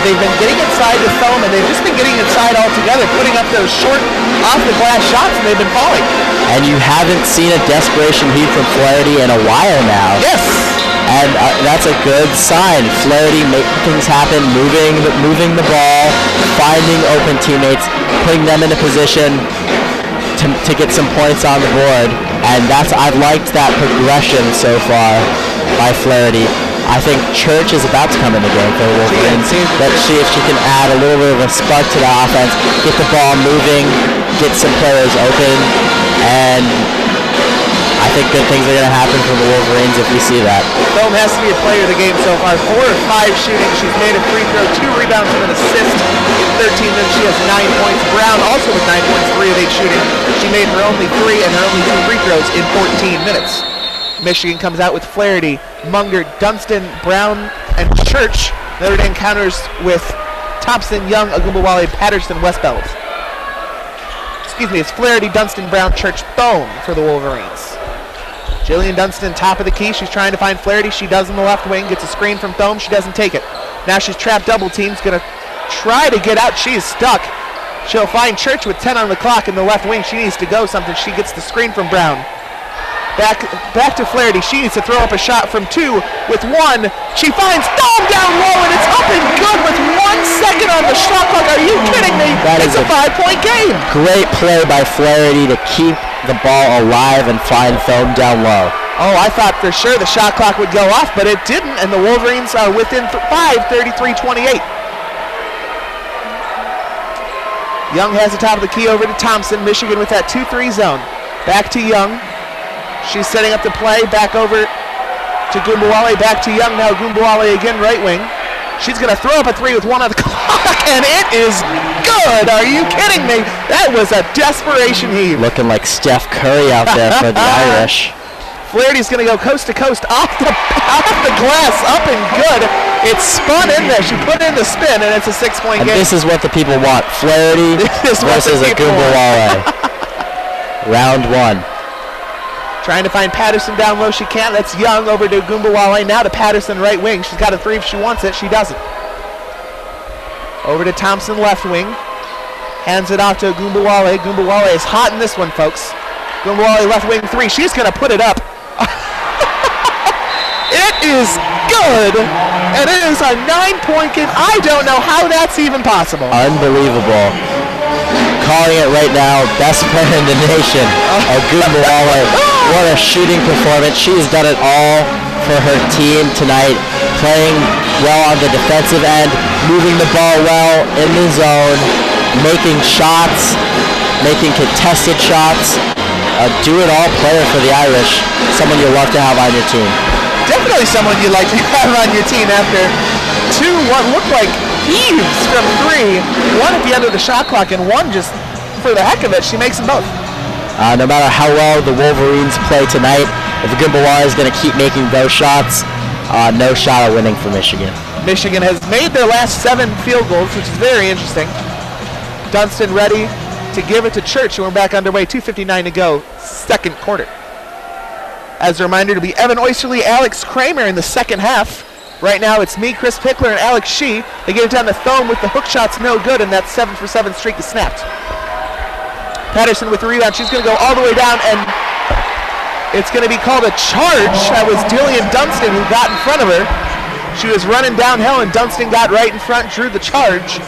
They've been getting inside the Foam, and they've just been getting inside altogether, putting up those short, off-the-glass shots, and they've been falling. And you haven't seen a desperation heat from Flaherty in a while now. Yes! And that's a good sign. Flaherty making things happen, moving the ball, finding open teammates, putting them in a position to get some points on the board. And I've liked that progression so far by Flaherty. I think Church is about to come in the game for the Wolverines. Let's see if she can add a little bit of a spark to the offense, get the ball moving, get some players open, and I think good things are going to happen for the Wolverines if we see that. Foam has to be a player of the game so far. 4 of 5 shooting. She's made a free throw, 2 rebounds, and an assist. In 13 minutes, she has 9 points. Brown also with 9 points, 3 of 8 shooting. She made her only 3 and her only 2 free throws in 14 minutes. Michigan comes out with Flaherty, Munger, Dunstan, Brown, and Church. Notre Dame counters with Thompson, Young, Agumbawale, Patterson, Westbelt. Excuse me, it's Flaherty, Dunstan, Brown, Church, Foam for the Wolverines. Jillian Dunstan, top of the key. She's trying to find Flaherty. She does in the left wing. Gets a screen from Foam. She doesn't take it. Now she's trapped double teams. Going to try to get out. She is stuck. She'll find Church with 10 on the clock in the left wing. She needs to go something. She gets the screen from Brown. Back to Flaherty. She needs to throw up a shot from 2 with 1. She finds Foam down low, and it's up and good with 1 second on the shot clock. Are you kidding me? It's a 5-point game. Great play by Flaherty to keep the ball alive and find Foam down low. Oh, I thought for sure the shot clock would go off, but it didn't, and the Wolverines are within 5, 33-28. Young has the top of the key over to Thompson. Michigan with that 2-3 zone. Back to Young. She's setting up the play. Back over to Gumbawale. Back to Young now. Gumbawale again, right wing. She's going to throw up a 3 with 1 on the clock, and it is good. Are you kidding me? That was a desperation heave. Looking like Steph Curry out there for the Irish. Flaherty's going to go coast to coast off the glass, up and good. It's spun in there. She put in the spin, and it's a 6-point game. This is what the people want. Flaherty versus Agumbawale. Round 1. Trying to find Patterson down low. She can't. That's Young over to Agumbawale. Now to Patterson, right wing. She's got a 3 if she wants it. She doesn't. Over to Thompson, left wing. Hands it off to Agumbawale. Agumbawale is hot in this one, folks. Agumbawale, left wing 3. She's going to put it up. It is good, and it is a 9-point game. I don't know how that's even possible. Unbelievable. Calling it right now, best player in the nation, Ogunbowale. What a shooting performance. She's done it all for her team tonight, playing well on the defensive end, moving the ball well in the zone, making shots, making contested shots. A do-it-all player for the Irish, someone you'll love to have on your team. Definitely someone you'd like to have on your team after what looked like heaves from 3, one at the end of the shot clock, and one just for the heck of it, she makes them both. No matter how well the Wolverines play tonight, if Ogunbowale is going to keep making those shots, no shot at winning for Michigan. Michigan has made their last 7 field goals, which is very interesting. Dunston ready to give it to Church, and we're back underway. 2:59 to go, second quarter. As a reminder, to be Evan Oysterly, Alex Kramer in the second half. Right now it's me, Chris Pickler, and Alex Shee. They get it down to Thome with the hook shots, no good, and that 7-for-7 streak is snapped. Patterson with the rebound. She's going to go all the way down, and it's going to be called a charge. That was Dillian Dunston who got in front of her. She was running downhill, and Dunston got right in front, drew the charge.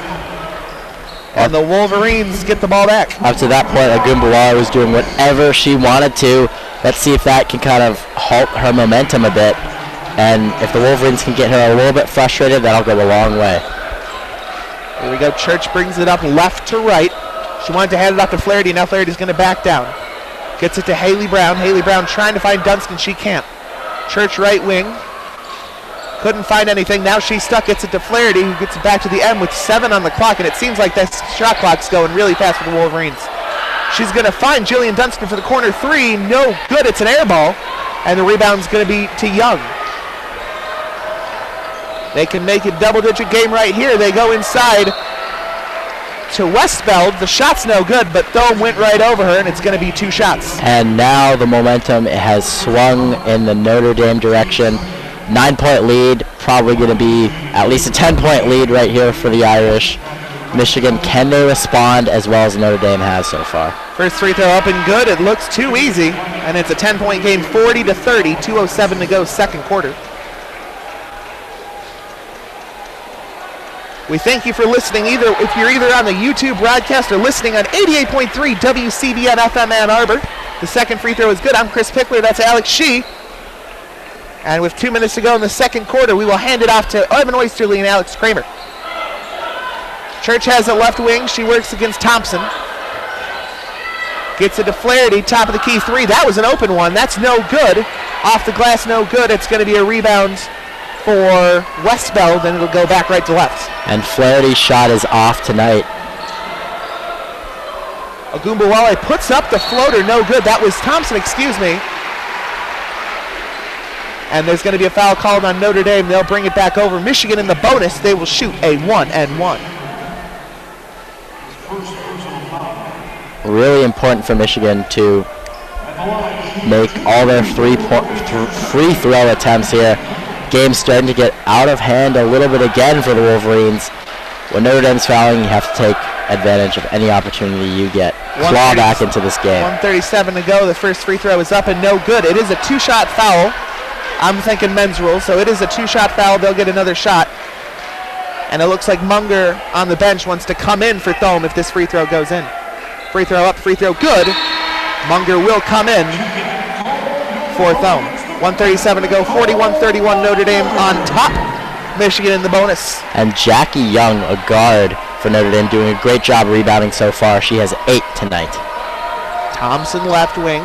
And the Wolverines get the ball back. Up to that point, Ogunbowale was doing whatever she wanted to. Let's see if that can kind of halt her momentum a bit. And if the Wolverines can get her a little bit frustrated, that'll go a long way. Here we go. Church brings it up left to right. She wanted to hand it off to Flaherty. Now Flaherty's going to back down. Gets it to Haley Brown. Haley Brown trying to find Dunston. She can't. Church right wing. Couldn't find anything. Now she's stuck. Gets it to Flaherty, who gets it back to the end with 7 on the clock. And it seems like that shot clock's going really fast for the Wolverines. She's going to find Jillian Dunston for the corner 3. No good. It's an air ball. And the rebound's going to be to Young. They can make a double-digit game right here. They go inside to Westbeld. The shot's no good, but Thome went right over her, and it's going to be 2 shots. And now the momentum has swung in the Notre Dame direction. 9-point lead, probably going to be at least a 10-point lead right here for the Irish. Michigan, can they respond as well as Notre Dame has so far? First free throw up and good. It looks too easy, and it's a 10-point game, 40-30, 2:07 to go, second quarter. We thank you for listening, if you're either on the YouTube broadcast or listening on 88.3 WCBN FM Ann Arbor. The second free throw is good. I'm Chris Pickler. That's Alex Shee. And with 2 minutes to go in the second quarter, we will hand it off to Evan Oysterly and Alex Kramer. Church has a left wing. She works against Thompson. Gets it to Flaherty, top of the key 3. That was an open one. That's no good. Off the glass, no good. It's going to be a rebound for Westbeld, and it'll go back right to left. And Flaherty's shot is off tonight. Ogunbowale puts up the floater, no good. That was Thompson, excuse me. And there's going to be a foul called on Notre Dame. They'll bring it back over. Michigan in the bonus, they will shoot a 1-and-1. Really important for Michigan to make all their free throw attempts here. Game's starting to get out of hand a little bit again for the Wolverines. When Notre Dame's fouling, you have to take advantage of any opportunity you get. Claw back into this game. 1:37 to go. The first free throw is up and no good. It is a 2-shot foul. I'm thinking men's rule, so it is a 2-shot foul. They'll get another shot. And it looks like Munger on the bench wants to come in for Thome if this free throw goes in. Free throw up, free throw good. Munger will come in for Thome. 1:37 to go, 41-31 Notre Dame on top. Michigan in the bonus. And Jackie Young, a guard for Notre Dame, doing a great job rebounding so far. She has 8 tonight. Thompson left wing.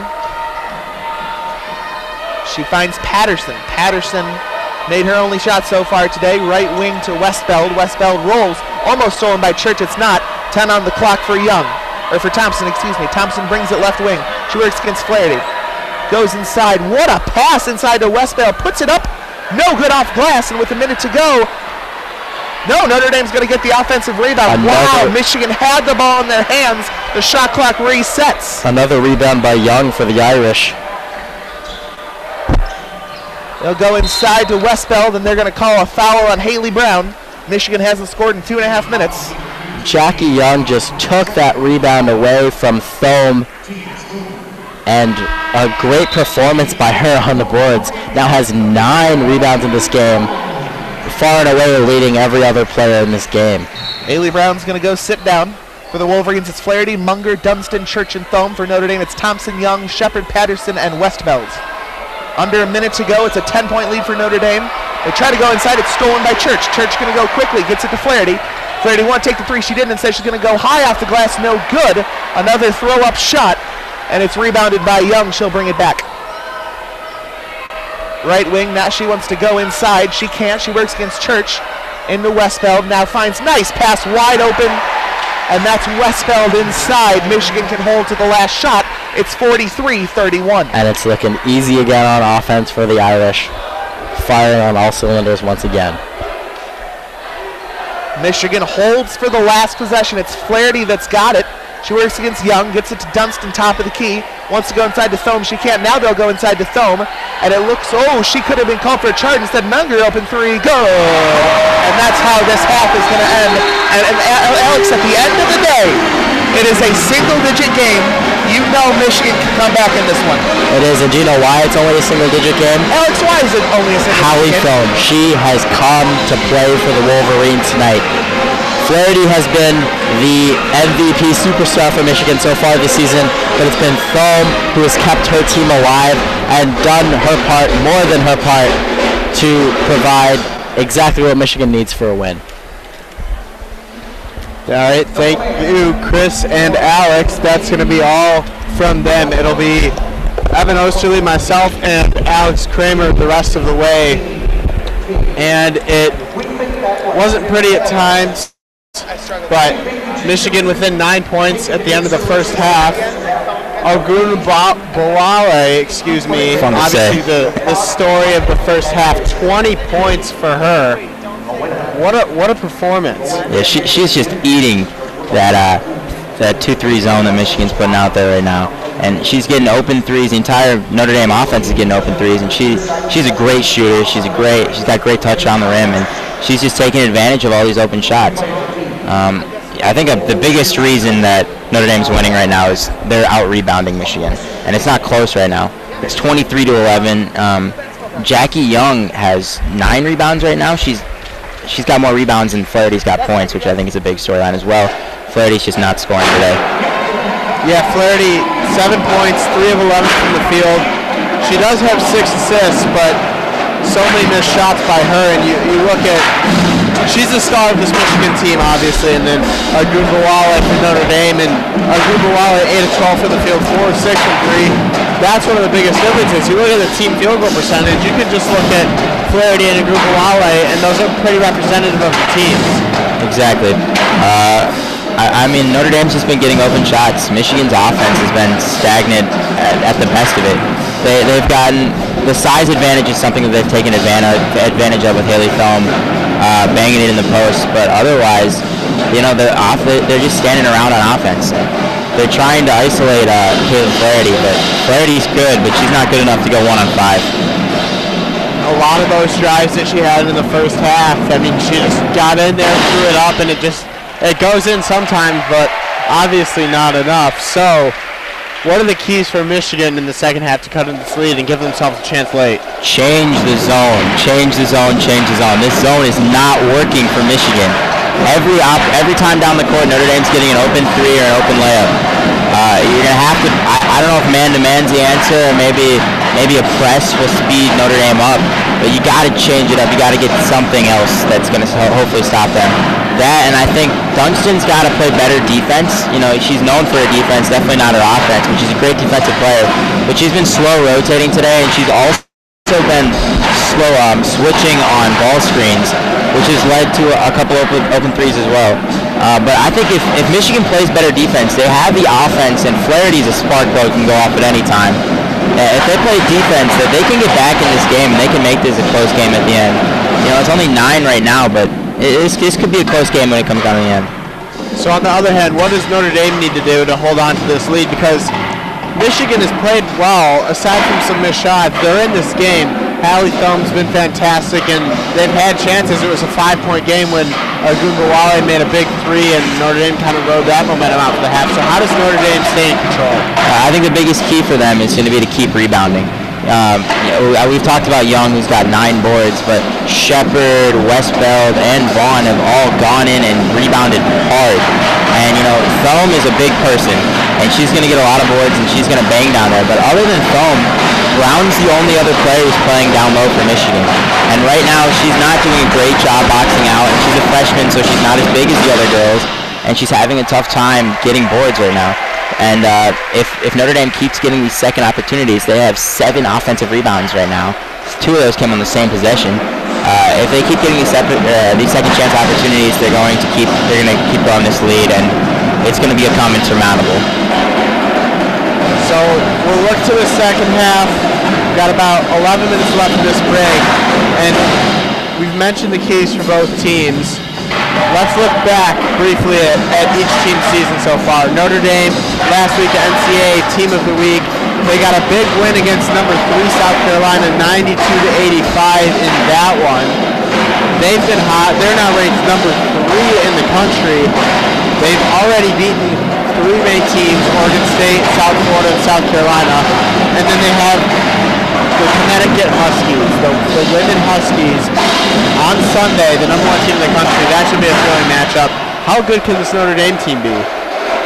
She finds Patterson. Patterson made her only shot so far today. Right wing to Westbeld. Westbeld rolls. Almost stolen by Church. It's not. 10 on the clock for Young. Or for Thompson, excuse me. Thompson brings it left wing. She works against Flaherty. Goes inside. What a pass inside to Westbeld. Puts it up. No good off glass. And with a minute to go, no, Notre Dame's going to get the offensive rebound. Wow, Michigan had the ball in their hands. The shot clock resets. Another rebound by Young for the Irish. They'll go inside to Westbeld, and they're going to call a foul on Haley Brown. Michigan hasn't scored in 2.5 minutes. Jackie Young just took that rebound away from Thome. and a great performance by her on the boards. Now has 9 rebounds in this game, far and away leading every other player in this game. Haley Brown's going to go sit down. For the Wolverines, it's Flaherty, Munger, Dunstan, Church, and Thome. For Notre Dame, it's Thompson, Young, Shepard, Patterson, and Westbeld. Under a minute to go, it's a 10-point lead for Notre Dame. They try to go inside, it's stolen by Church. Church going to go quickly, gets it to Flaherty. Flaherty won't take the 3, she didn't, instead she's going to go high off the glass, no good. Another throw-up shot, and it's rebounded by Young. She'll bring it back. Right wing, now she wants to go inside. She can't, she works against Church. Into Westbeld, now finds nice pass wide open. And that's Westbeld inside. Michigan can hold to the last shot. It's 43-31. And it's looking easy again on offense for the Irish. Firing on all cylinders once again. Michigan holds for the last possession. It's Flaherty that's got it. She works against Young, gets it to Dunstan, top of the key. Wants to go inside to Thome. She can't. Now they'll go inside to Thome. And it looks, oh, she could have been called for a charge. Instead, Munger open 3, go! And that's how this half is going to end. And Alex, at the end of the day, it is a single-digit game. You know Michigan can come back in this one. It is, and do you know why it's only a single-digit game? Alex, why is it only a single-digit game? Hallie Thome, she has come to play for the Wolverines tonight. Flaherty has been the MVP superstar for Michigan so far this season, but it's been Thome who has kept her team alive and done her part, more than her part, to provide exactly what Michigan needs for a win. All right, thank you, Chris and Alex. That's going to be all from them. It'll be Evan Osterley, myself, and Alex Kramer the rest of the way. And it wasn't pretty at times, but Michigan within 9 points at the end of the first half. Ogunbowale, excuse me, obviously the story of the first half, 20 points for her. What a performance. Yeah, she's just eating that 2-3 zone that Michigan's putting out there right now. And she's getting open threes. The entire Notre Dame offense is getting open threes, and she's a great shooter. She's got great touch on the rim, and she's just taking advantage of all these open shots. I think the biggest reason that Notre Dame's winning right now is they're out-rebounding Michigan, and it's not close right now. It's 23-11. Jackie Young has 9 rebounds right now. She's got more rebounds than Flaherty's got points, which I think is a big storyline as well. Flaherty's just not scoring today. Yeah, Flaherty, 7 points, 3 of 11 from the field. She does have 6 assists, but so many missed shots by her, and you look at, she's the star of this Michigan team, obviously, and then Ogunbowale from Notre Dame, and Ogunbowale 8 of 12 for the field, 4 of 6 from 3. That's one of the biggest differences. You look at the team field goal percentage, you can just look at Flaherty and Ogunbowale, and those are pretty representative of the teams. Exactly. I mean, Notre Dame's just been getting open shots. Michigan's offense has been stagnant at the best of it. They've gotten the size advantage is something that they've taken advantage of with Haley Thome banging it in the post, but otherwise, you know, they're just standing around on offense. They're trying to isolate Caitlin Flaherty, but Flaherty's good, but she's not good enough to go 1-on-5. A lot of those drives that she had in the first half, I mean, she just got in there, threw it up, and it goes in sometimes, but obviously not enough. So, what are the keys for Michigan in the second half to cut into this lead and give themselves a chance late? Change the zone. Change the zone. Change the zone. This zone is not working for Michigan. Every time down the court, Notre Dame's getting an open 3 or an open layup. You're gonna have to. I don't know if man-to-man's the answer, or maybe a press will speed Notre Dame up. But you got to change it up. You got to get something else that's gonna hopefully stop them. That, and I think Dunstan's got to play better defense. You know, she's known for her defense, definitely not her offense, but she's a great defensive player. But she's been slow rotating today, and she's also been slow switching on ball screens, which has led to a couple open threes as well. But I think if Michigan plays better defense, they have the offense, and Flaherty's a spark plug, can go off at any time. If they play defense, that they can get back in this game, and they can make this a close game at the end. You know, it's only 9 right now, but this could be a close game when it comes down to the end. So on the other hand, what does Notre Dame need to do to hold on to this lead? Because Michigan has played well, aside from some missed shots. They're in this game. Hallie Thumb's been fantastic, and they've had chances. It was a 5-point game when Gumbawale made a big three, and Notre Dame kind of rode that momentum out for the half. So how does Notre Dame stay in control? I think the biggest key for them is going to be to keep rebounding. We've talked about Young, who's got 9 boards, but Shepard, Westbeld, and Vaughn have all gone in and rebounded hard. And, Thome is a big person, and she's going to get a lot of boards, and she's going to bang down there. But other than Thome, Brown's the only other player who's playing down low for Michigan. And right now, she's not doing a great job boxing out, and she's a freshman, so she's not as big as the other girls, and she's having a tough time getting boards right now. And if Notre Dame keeps getting these second opportunities, they have 7 offensive rebounds right now. 2 of those came on the same possession. If they keep getting these second chance opportunities, they're going to keep growing this lead, and it's going to become insurmountable. So we'll look to the second half. We've got about 11 minutes left of this break, and we've mentioned the keys for both teams. Let's look back briefly at each team's season so far. Notre Dame, last week, the NCAA Team of the Week. They got a big win against number 3 South Carolina, 92-85 in that one. They've been hot. They're now ranked number 3 in the country. They've already beaten 3 main teams, Oregon State, South Florida, and South Carolina. And then they have the Connecticut Huskies, the women Huskies, on Sunday, the number 1 team in the country. That should be a thrilling matchup. How good can this Notre Dame team be?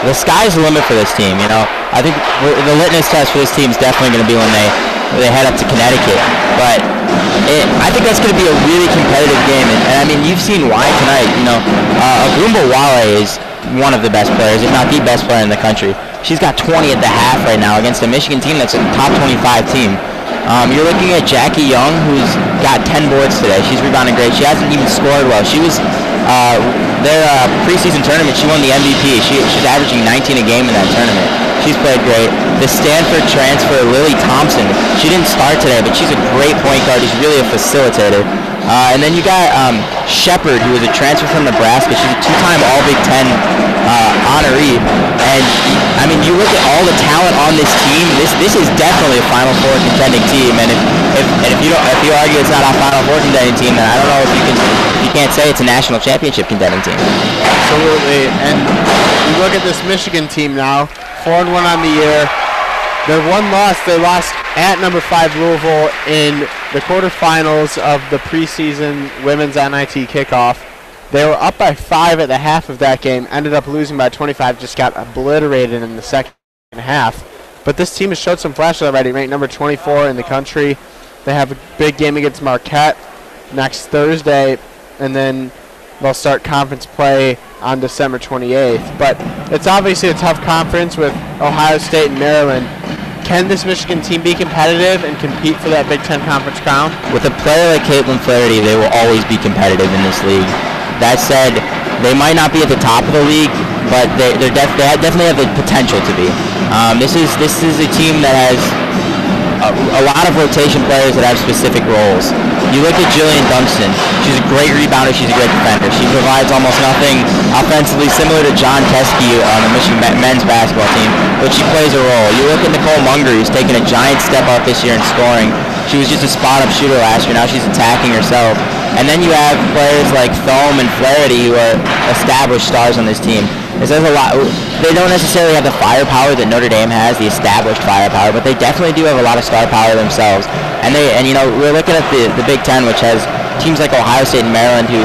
The sky's the limit for this team. I think the litmus test for this team is definitely going to be when they head up to Connecticut. But I think that's going to be a really competitive game. And I mean, you've seen why tonight. Gumbawale is one of the best players, if not the best player in the country. She's got 20 at the half right now against a Michigan team that's a top 25 team. You're looking at Jackie Young, who's got 10 boards today. She's rebounding great. She hasn't even scored well. She was their preseason tournament. She won the MVP. She's averaging 19 a game in that tournament. She's played great. The Stanford transfer, Lily Thompson. She didn't start today, but she's a great point guard. She's really a facilitator. And then you got Shepard, who was a transfer from Nebraska. She's a 2-time All-Big Ten honoree. And, I mean, you look at all the talent on this team, this is definitely a Final Four contending team. And if you argue it's not a Final Four contending team, then I don't know if you can't say it's a national championship contending team. Absolutely. And you look at this Michigan team now, 4-1 on the year. Their one loss, they lost at number 5 Louisville in the quarterfinals of the preseason women's NIT kickoff. They were up by 5 at the half of that game, ended up losing by 25, just got obliterated in the second half. But this team has showed some flashes already, ranked number 24 in the country. They have a big game against Marquette next Thursday, and then they'll start conference play on December 28th. But it's obviously a tough conference with Ohio State and Maryland. Can this Michigan team be competitive and compete for that Big Ten Conference crown? With a player like Caitlin Flaherty, they will always be competitive in this league. That said, they might not be at the top of the league, but they definitely have the potential to be. This is a team that has a lot of rotation players that have specific roles. You look at Jillian Dunston. She's a great rebounder. She's a great defender. She provides almost nothing offensively, similar to John Teske on the Michigan men's basketball team, but she plays a role. You look at Nicole Munger, who's taken a giant step up this year in scoring. She was just a spot-up shooter last year. Now she's attacking herself. And then you have players like Thome and Flaherty, who are established stars on this team. It says a lot. They don't necessarily have the firepower that Notre Dame has, the established firepower, but they definitely do have a lot of star power themselves. And we're looking at the Big Ten, which has teams like Ohio State and Maryland, who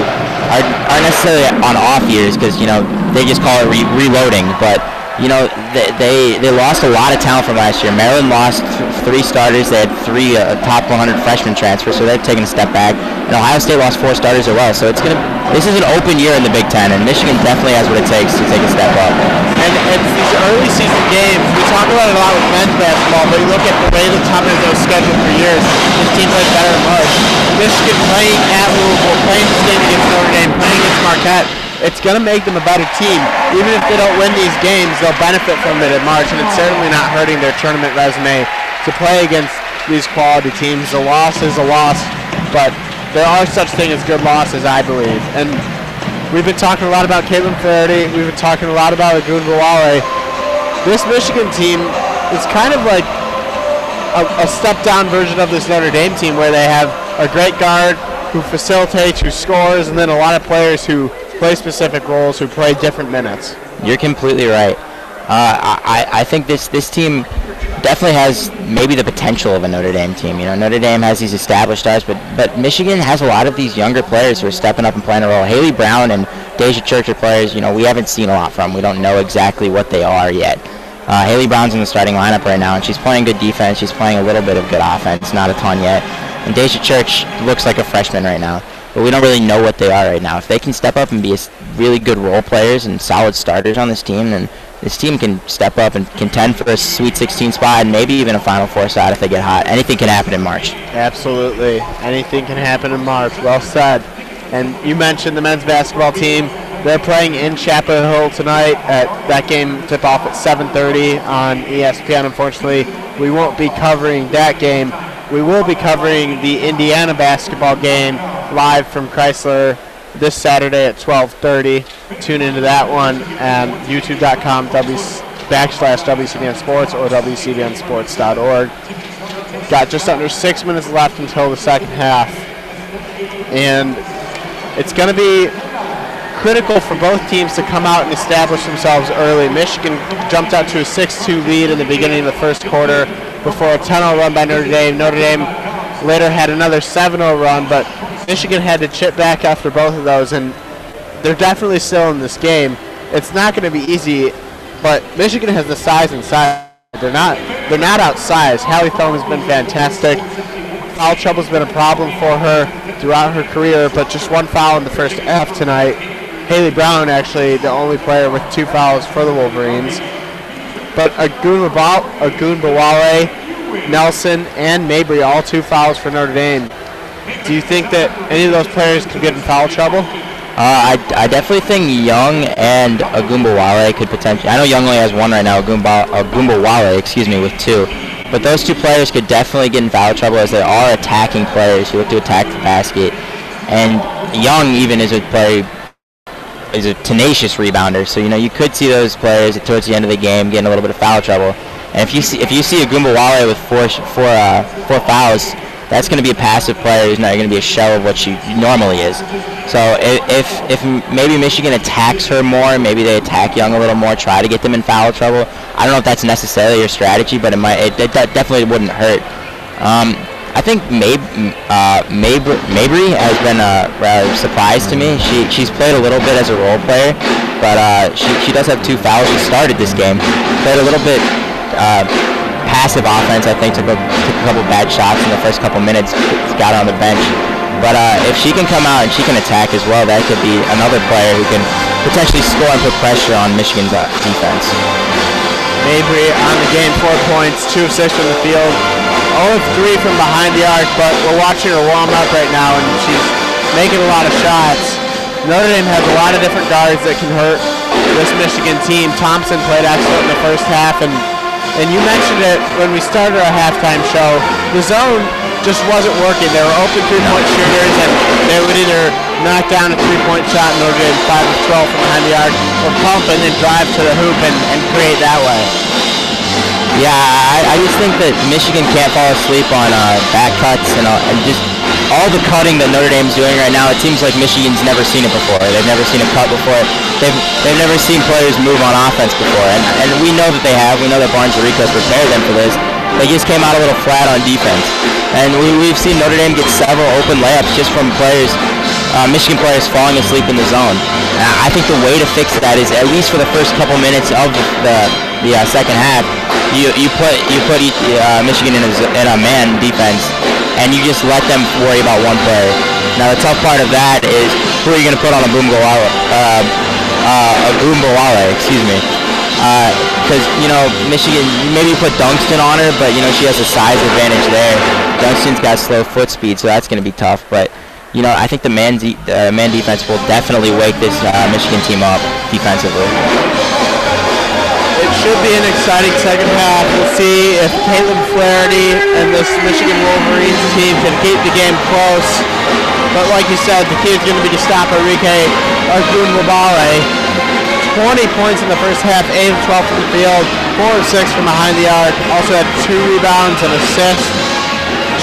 aren't necessarily on off years because they just call it reloading. But they lost a lot of talent from last year. Maryland lost 3 starters. They had 3 top 100 freshman transfers, so they've taken a step back. And Ohio State lost 4 starters as well. So this is an open year in the Big Ten, and Michigan definitely has what it takes to take a step up. And it's these early season games. We talk about it a lot with men's basketball, but you look at the way the tournament was scheduled for years. This team plays better in March. Michigan playing at Louisville, playing the state against Notre Dame, playing against Marquette. It's going to make them a better team. Even if they don't win these games, they'll benefit from it in March, and it's certainly not hurting their tournament resume to play against these quality teams. A loss is a loss, but there are such things as good losses, I believe. And we've been talking a lot about Caitlin Flaherty. We've been talking a lot about Gumbawale. This Michigan team is kind of like a step-down version of this Notre Dame team where they have a great guard who facilitates, who scores, and then a lot of players who play specific roles, who play different minutes. You're completely right. I think this team definitely has maybe the potential of a Notre Dame team. You know, Notre Dame has these established stars, but Michigan has a lot of these younger players who are stepping up and playing a role. Haley Brown and Deja Church are players, you know, we haven't seen a lot from. We don't know exactly what they are yet. Haley Brown's in the starting lineup right now, and she's playing good defense. She's playing a little bit of good offense, not a ton yet. And Deja Church looks like a freshman right now, but we don't really know what they are right now. If they can step up and be really good role players and solid starters on this team, then this team can step up and contend for a Sweet 16 spot and maybe even a Final Four spot if they get hot. Anything can happen in March. Absolutely. Anything can happen in March. Well said. And you mentioned the men's basketball team. They're playing in Chapel Hill tonight. That game tip off at 7:30 on ESPN. Unfortunately, we won't be covering that game. We will be covering the Indiana basketball game live from Chrysler this Saturday at 12:30. Tune into that one at youtube.com/WCBN Sports or WCBNsports.org. Got just under 6 minutes left until the second half. And it's going to be critical for both teams to come out and establish themselves early. Michigan jumped out to a 6-2 lead in the beginning of the first quarter before a 10-0 run by Notre Dame. Notre Dame later had another 7-0 run, but Michigan had to chip back after both of those, and they're definitely still in this game. It's not going to be easy, but Michigan has the size inside. They're not outsized. Hallie Thome has been fantastic. Foul trouble's been a problem for her throughout her career, but just one foul in the first half tonight. Haley Brown, actually, the only player with 2 fouls for the Wolverines. But Agunbawale, Nelson, and Mabry, all 2 fouls for Notre Dame. Do you think that any of those players could get in foul trouble? I definitely think Young and Agunbawale could potentially. I know Young only has 1 right now, Agunbawale, with 2. But those 2 players could definitely get in foul trouble as they are attacking players who look to attack the basket. And Young even is a tenacious rebounder, so you know you could see those players towards the end of the game getting a little bit of foul trouble. And if you see Agunbawale with 4 fouls, that's going to be a passive player who's not going to be a shell of what she normally is. So if maybe Michigan attacks her more, maybe they attack Young a little more, try to get them in foul trouble. I don't know if that's necessarily your strategy, but it definitely wouldn't hurt. I think Mabry has been a surprise to me. She's played a little bit as a role player, but she does have 2 fouls. She started this game, played a little bit passive offense. I think took a couple bad shots in the first couple minutes, got on the bench. But if she can come out and she can attack as well, that could be another player who can potentially score and put pressure on Michigan's defense. Mabry on the game, 4 points, 2 of 6 from the field. 0 of 3 from behind the arc, but we're watching her warm up right now, and she's making a lot of shots. Notre Dame has a lot of different guards that can hurt this Michigan team. Thompson played excellent in the first half, and you mentioned it when we started our halftime show. The zone just wasn't working. They were open 3-point shooters, and they would either knock down a 3-point shot in Notre Dame 5 of 12 from behind the arc, or pump and then drive to the hoop and create that way. Yeah, I just think that Michigan can't fall asleep on back cuts and just all the cutting that Notre Dame's doing right now. It seems like Michigan's never seen it before. They've never seen a cut before. They've never seen players move on offense before, and we know that they have. We know that Barnes Rico's prepared them for this. They just came out a little flat on defense, and we've seen Notre Dame get several open layups just from players, Michigan players falling asleep in the zone. I think the way to fix that is, at least for the first couple minutes of the second half, you put Michigan in a man defense, and you just let them worry about one player. Now the tough part of that is, who are you going to put on Agunbawale? Because Michigan, maybe you put Dunston on her, but she has a size advantage there. Dunston's got slow foot speed, so that's going to be tough. But I think the man defense will definitely wake this Michigan team up defensively. It should be an exciting second half. We'll see if Caitlin Flaherty and this Michigan Wolverines team can keep the game close. But like you said, the key is going to be to stop Enrique Agunbawale. 20 points in the first half, 8 of 12 from the field, 4 of 6 from behind the arc. Also had 2 rebounds and assists.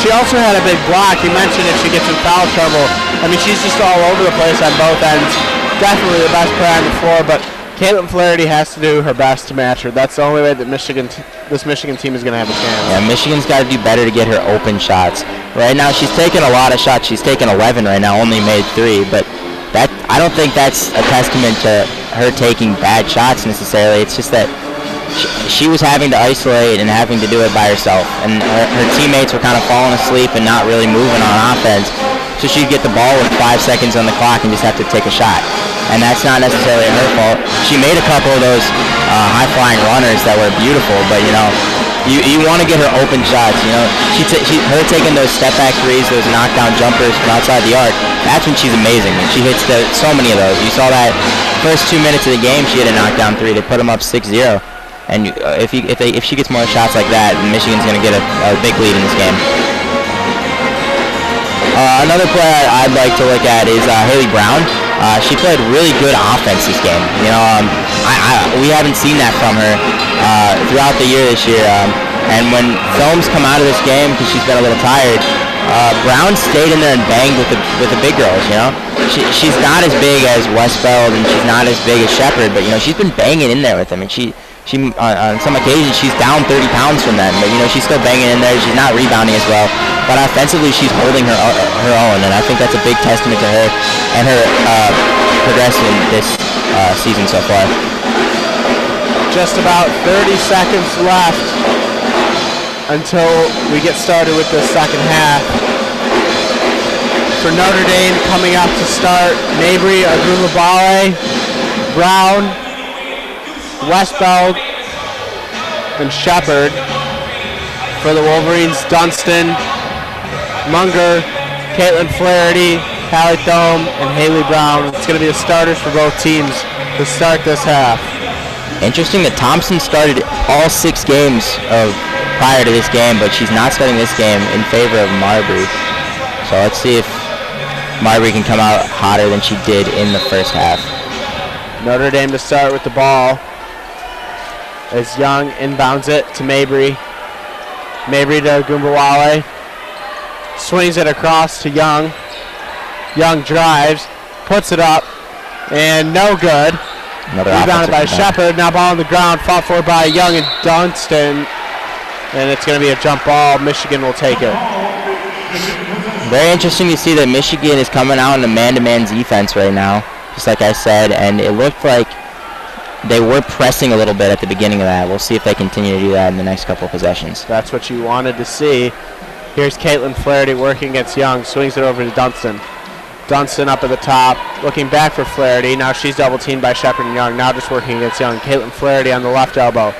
She also had a big block. You mentioned if she gets in foul trouble. I mean, she's just all over the place on both ends. Definitely the best player on the floor, but Caitlin Flaherty has to do her best to match her. That's the only way that this Michigan team is going to have a chance. Yeah, Michigan's got to do better to get her open shots. Right now, she's taken a lot of shots. She's taken 11 right now, only made 3. But that I don't think that's a testament to her taking bad shots necessarily. It's just that she was having to isolate and having to do it by herself. And her teammates were kind of falling asleep and not really moving on offense. So she'd get the ball with 5 seconds on the clock and just have to take a shot. And that's not necessarily her fault. She made a couple of those high-flying runners that were beautiful, but you want to get her open shots. Her taking those step-back threes, those knockdown jumpers from outside the arc. That's when she's amazing. And she hits so many of those. You saw that first 2 minutes of the game, she hit a knockdown 3. They put them up 6-0. And if she gets more shots like that, Michigan's going to get a big lead in this game. Another player I'd like to look at is Haley Brown. She played really good offense this game. We haven't seen that from her throughout the year this year. And when films come out of this game, because she's been a little tired, Brown stayed in there and banged with the big girls. She's not as big as Westfeld and she's not as big as Shepherd, but she's been banging in there with them. And she on some occasions she's down 30 pounds from them, but she's still banging in there. She's not rebounding as well, but offensively she's holding her own, and I think that's a big testament to her and her progression this season so far. Just about 30 seconds left until we get started with the second half. For Notre Dame, coming up to start, Mabry, Agulabale, Brown, Westfeld, and Shepherd. For the Wolverines, Dunstan, Munger, Caitlin Flaherty, Hallie Thome, and Haley Brown. It's going to be the starters for both teams to start this half. Interesting that Thompson started all 6 games prior to this game, but she's not starting this game in favor of Marbury. So let's see if Marbury can come out hotter than she did in the first half. Notre Dame to start with the ball as Young inbounds it to Mabry. Mabry to Gumbawale. Swings it across to Young. Young drives, puts it up, and no good. Rebounded by Shepherd. Now ball on the ground, fought for by Young and Dunstan. And it's going to be a jump ball. Michigan will take it. Very interesting to see that Michigan is coming out in a man-to-man defense right now, just like I said, and it looked like they were pressing a little bit at the beginning of that. We'll see if they continue to do that in the next couple of possessions. That's what you wanted to see. Here's Caitlin Flaherty working against Young. Swings it over to Dunstan. Dunstan up at the top, looking back for Flaherty. Now she's double-teamed by Shepherd and Young. Now just working against Young. Caitlin Flaherty on the left elbow.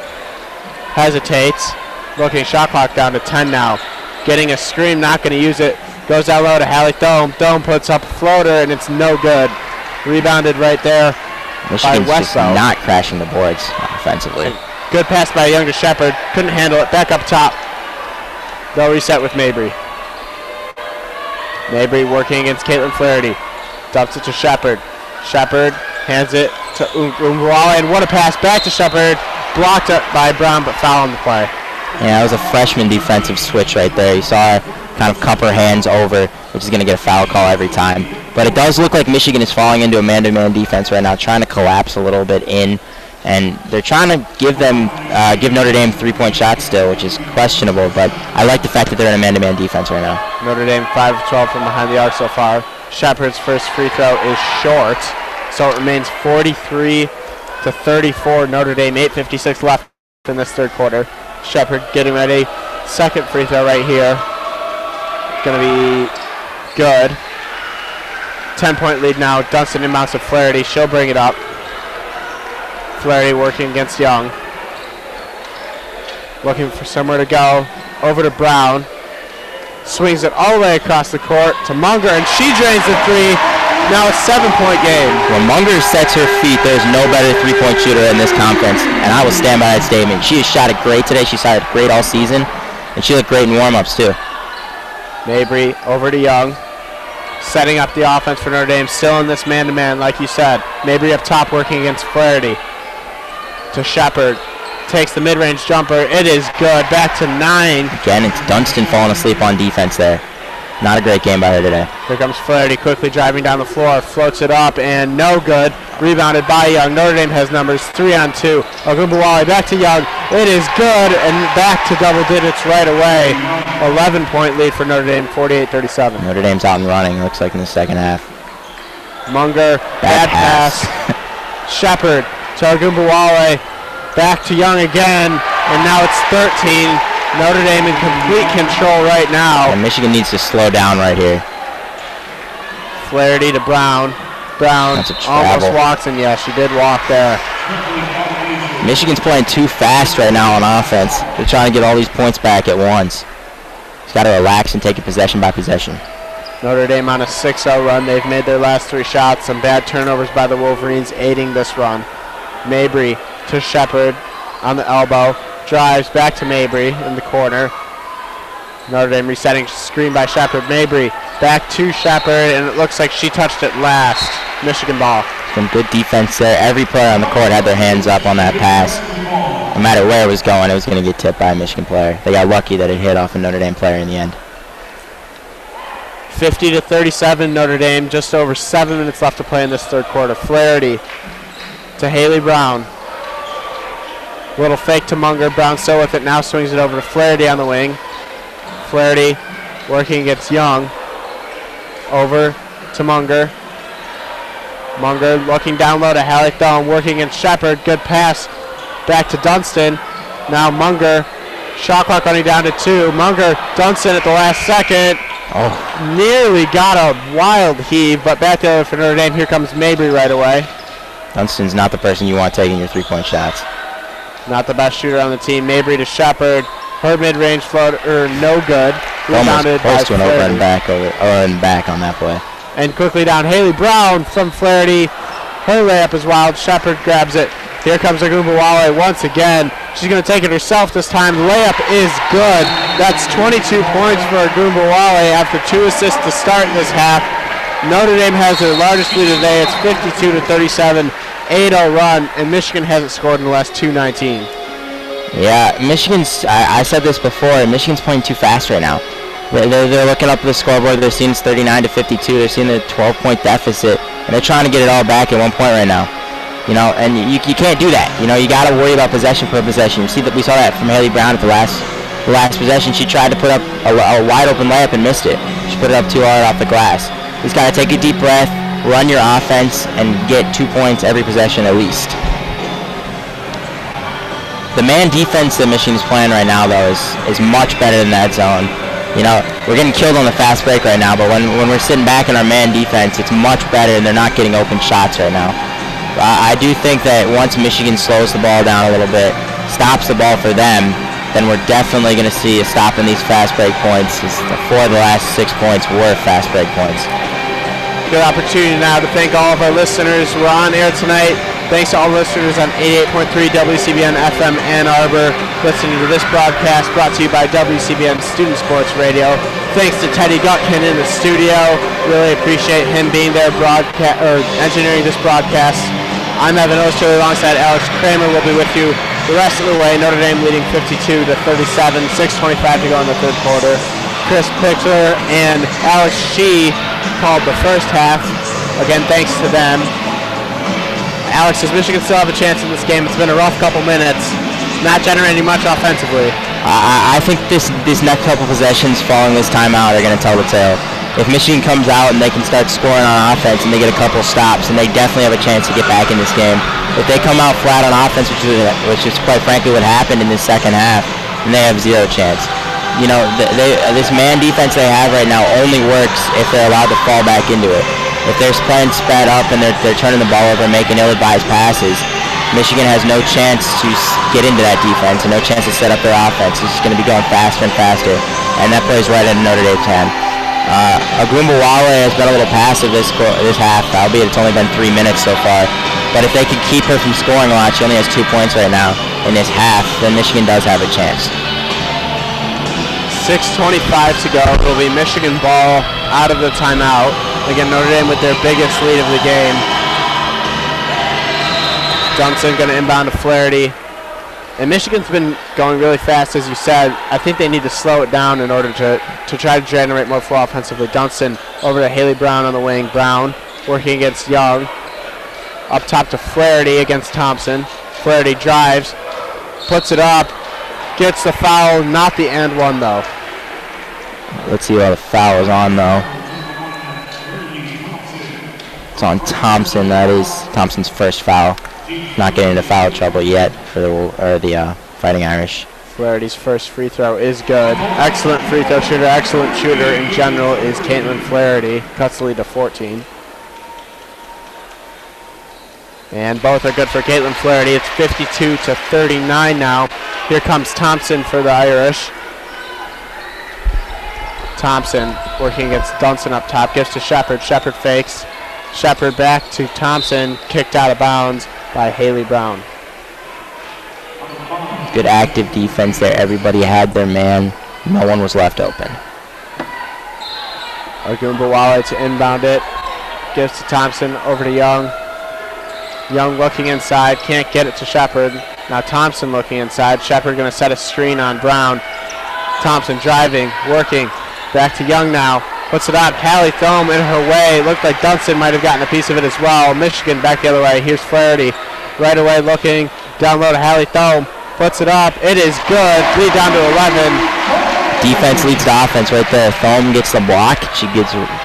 Hesitates. Looking shot clock down to 10 now. Getting a screen, not going to use it. Goes down low to Hallie Thome. Thome puts up a floater, and it's no good. Rebounded right there. Michigan's just not crashing the boards offensively. Good pass by Young to Shepherd. Couldn't handle it. Back up top. They'll reset with Mabry. Mabry working against Caitlin Flaherty. Dumps it to Shepherd. Shepherd hands it to Umwala, and what a pass back to Shepherd. Blocked up by Brown, but foul on the play. Yeah, it was a freshman defensive switch right there. You saw her kind of cup her hands over, which is going to get a foul call every time. But it does look like Michigan is falling into a man-to-man defense right now, trying to collapse a little bit in, and they're trying to give Notre Dame three-point shots still, which is questionable. But I like the fact that they're in a man-to-man defense right now. Notre Dame 5 of 12 from behind the arc so far. Shepherd's first free throw is short, so it remains 43-34. Notre Dame, 8:56 left in this third quarter. Shepherd getting ready. Second free throw right here. Going to be good. 10-point lead now. Dunstan inbounds to Flaherty. She'll bring it up. Flaherty working against Young. Looking for somewhere to go. Over to Brown. Swings it all the way across the court to Munger, and she drains the three. Now a 7-point game. When Munger sets her feet, there's no better three-point shooter in this conference, and I will stand by that statement. She has shot it great today. She shot it great all season, and she looked great in warm-ups too. Mabry over to Young. Setting up the offense for Notre Dame, still in this man-to-man, like you said. Mabry up top working against Flaherty. To Shepard. Takes the mid-range jumper. It is good. Back to 9. Again, it's Dunstan falling asleep on defense there. Not a great game by her today. Here comes Flaherty quickly driving down the floor. Floats it up and no good. Rebounded by Young. Notre Dame has numbers 3-on-2. Ogunbowale back to Young. It is good and back to double digits right away. 11-point lead for Notre Dame, 48-37. Notre Dame's out and running, looks like in the second half. Munger, bad pass. Shepard to Ogunbowale. Back to Young again. And now it's 13. Notre Dame in complete control right now. And Michigan needs to slow down right here. Flaherty to Brown. Brown almost walks, and yeah, she did walk there. Michigan's playing too fast right now on offense. They're trying to get all these points back at once. Just got to relax and take it possession by possession. Notre Dame on a 6-0 run. They've made their last 3 shots. Some bad turnovers by the Wolverines aiding this run. Mabry to Shepard on the elbow. Drives back to Mabry in the corner. Notre Dame resetting, screen by Shepard. Mabry back to Shepard, and it looks like she touched it last. Michigan ball. Some good defense there. Every player on the court had their hands up on that pass. No matter where it was going to get tipped by a Michigan player. They got lucky that it hit off a Notre Dame player in the end. 50-37 Notre Dame. Just over 7 minutes left to play in this third quarter. Flaherty to Haley Brown. Little fake to Munger. Brown still with it. Now swings it over to Flaherty on the wing. Flaherty working against Young. Over to Munger. Munger looking down low to Halleck-Thon, working against Shepard. Good pass back to Dunstan. Now Munger. Shot clock running down to 2. Munger, Dunstan at the last second. Oh. Nearly got a wild heave, but back there for Notre Dame. Here comes Mabry right away. Dunstan's not the person you want taking your 3-point shots. Not the best shooter on the team. Mabry to Shepard. Her mid-range floater, no good. Rebounded by Almost close to an over and back on that play. And quickly down, Haley Brown from Flaherty. Her layup is wild. Shepard grabs it. Here comes Ogunbowale once again. She's going to take it herself this time. The layup is good. That's 22 points for Ogunbowale after 2 assists to start this half. Notre Dame has their largest lead today. It's 52-37. 8-0 run, and Michigan hasn't scored in the last 2:19. Yeah, I said this before, Michigan's playing too fast right now. They're looking up at the scoreboard, they're seeing it's 39-52, they're seeing a 12-point deficit, and they're trying to get it all back at 1 point right now. You know, and you can't do that. You know, you got to worry about possession per possession. We saw that from Haley Brown at the last possession. She tried to put up a wide open layup and missed it. She put it up too hard off the glass. You just got to take a deep breath, run your offense, and get 2 points every possession at least. The man defense that Michigan's playing right now, though, is much better than that zone. You know, we're getting killed on the fast break right now, but when we're sitting back in our man defense, it's much better, and they're not getting open shots right now. I do think that once Michigan slows the ball down a little bit, stops the ball for them, then we're definitely going to see a stop in these fast break points. 4 of the last 6 points were fast break points. Good opportunity now to thank all of our listeners. We're on air tonight. Thanks to all listeners on 88.3 WCBN FM Ann Arbor. Listening to this broadcast brought to you by WCBN Student Sports Radio. Thanks to Teddy Gutkin in the studio. Really appreciate him being there engineering this broadcast. I'm Evan Osterley alongside Alex Kramer. We'll be with you the rest of the way. Notre Dame leading 52-37, 6:25 to go in the third quarter. Chris Pickler and Alex Shee called the first half. Again, thanks to them. Alex, does Michigan still have a chance in this game? It's been a rough couple minutes, not generating much offensively. I think this next couple possessions following this timeout are going to tell the tale. If Michigan comes out and they can start scoring on offense and they get a couple stops, and they definitely have a chance to get back in this game. If they come out flat on offense, which is quite frankly what happened in the second half, then they have zero chance. You know, this man defense they have right now only works if they're allowed to fall back into it. If they're playing sped up and they're turning the ball over and making ill-advised passes, Michigan has no chance to get into that defense and no chance to set up their offense. It's just going to be going faster and faster, and that plays right into Notre Dame's hand. Ogunbowale has been a little passive this half, albeit it's only been 3 minutes so far. But if they can keep her from scoring a lot, she only has 2 points right now in this half, then Michigan does have a chance. 6:25 to go. It'll be Michigan ball out of the timeout. Again, Notre Dame with their biggest lead of the game. Johnson going to inbound to Flaherty. And Michigan's been going really fast, as you said. I think they need to slow it down in order to try to generate more flow offensively. Dunston over to Haley Brown on the wing. Brown working against Young. Up top to Flaherty against Thompson. Flaherty drives, puts it up, gets the foul, not the and one though. Let's see what the foul is on though. It's on Thompson. That is Thompson's first foul. Not getting into foul trouble yet for the Fighting Irish. Flaherty's first free throw is good. Excellent free throw shooter. Excellent shooter in general is Caitlin Flaherty. Cuts the lead to 14. And both are good for Caitlin Flaherty. It's 52-39 now. Here comes Thompson for the Irish. Thompson working against Dunston up top. Gives to Shepard. Shepard fakes. Shepard back to Thompson. Kicked out of bounds by Haley Brown. Good active defense there. Everybody had their man. No one was left open. Ogunbowale to inbound it. Gives to Thompson, over to Young. Young looking inside, can't get it to Shepard. Now Thompson looking inside. Shepard going to set a screen on Brown. Thompson driving, working. Back to Young now. Puts it up. Hallie Thome in her way. Looked like Dunston might have gotten a piece of it as well. Michigan back the other way. Here's Flaherty. Right away looking. Down low to Hallie Thome. Puts it up. It is good. Lead down to 11. Defense leads the offense right there. Thome gets the block.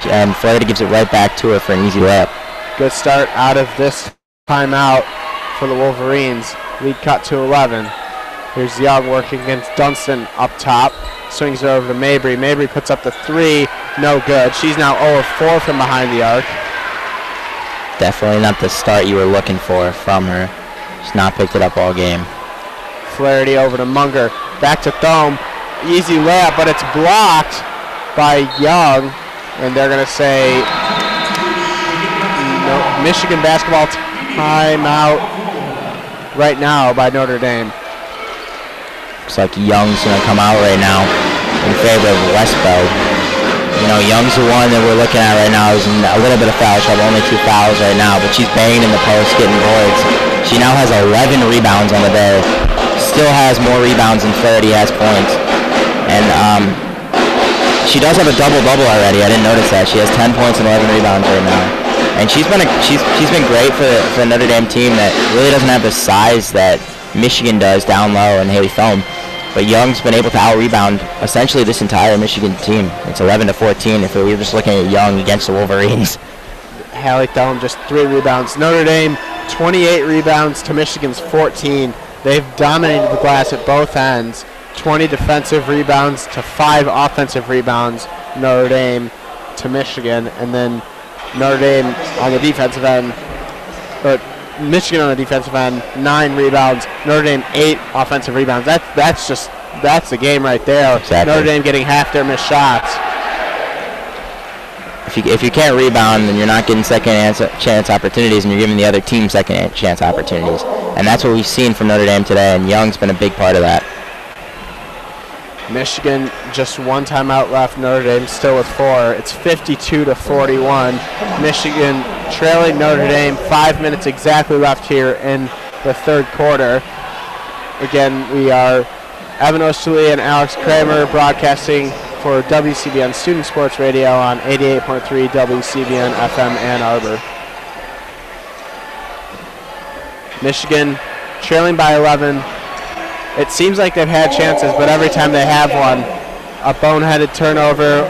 And Flaherty gives it right back to her for an easy layup. Good start out of this timeout for the Wolverines. Lead cut to 11. Here's Young working against Dunston up top. Swings it over to Mabry. Mabry puts up the three. No good. She's now 0 of 4 from behind the arc. Definitely not the start you were looking for from her. She's not picked it up all game. Flaherty over to Munger. Back to Thome. Easy layup, but it's blocked by Young. And they're going to say no, Michigan basketball timeout right now by Notre Dame. Looks like Young's going to come out right now in favor of Westbell. You know, Young's the one that we're looking at right now. Is in a little bit of foul trouble, only 2 fouls right now, but she's banging in the post, getting boards. She now has 11 rebounds on the day. Still has more rebounds than Flaherty has points. And she does have a double-double already. I didn't notice that. She has 10 points and 11 rebounds right now. And she's been great for the Notre Dame team that really doesn't have the size that Michigan does down low and Haley Thome. But Young's been able to out-rebound essentially this entire Michigan team. It's 11-14 if we were just looking at Young against the Wolverines. Hallie Thome just 3 rebounds. Notre Dame 28 rebounds to Michigan's 14. They've dominated the glass at both ends. 20 defensive rebounds to 5 offensive rebounds, Notre Dame to Michigan. And then Notre Dame on the defensive end, or Michigan on the defensive end, 9 rebounds. Notre Dame 8 offensive rebounds. That's the game right there. Exactly. Notre Dame getting half their missed shots. If you can't rebound, then you're not getting second chance opportunities, and you're giving the other team second chance opportunities. And that's what we've seen from Notre Dame today, and Young's been a big part of that. Michigan just 1 timeout left. Notre Dame still with 4. It's 52-41. Michigan trailing Notre Dame. 5 minutes exactly left here in the third quarter. Again, we are Evan Ostuli and Alex Kramer broadcasting for WCBN Student Sports Radio on 88.3 WCBN FM Ann Arbor. Michigan trailing by 11. It seems like they've had chances, but every time they have one, a boneheaded turnover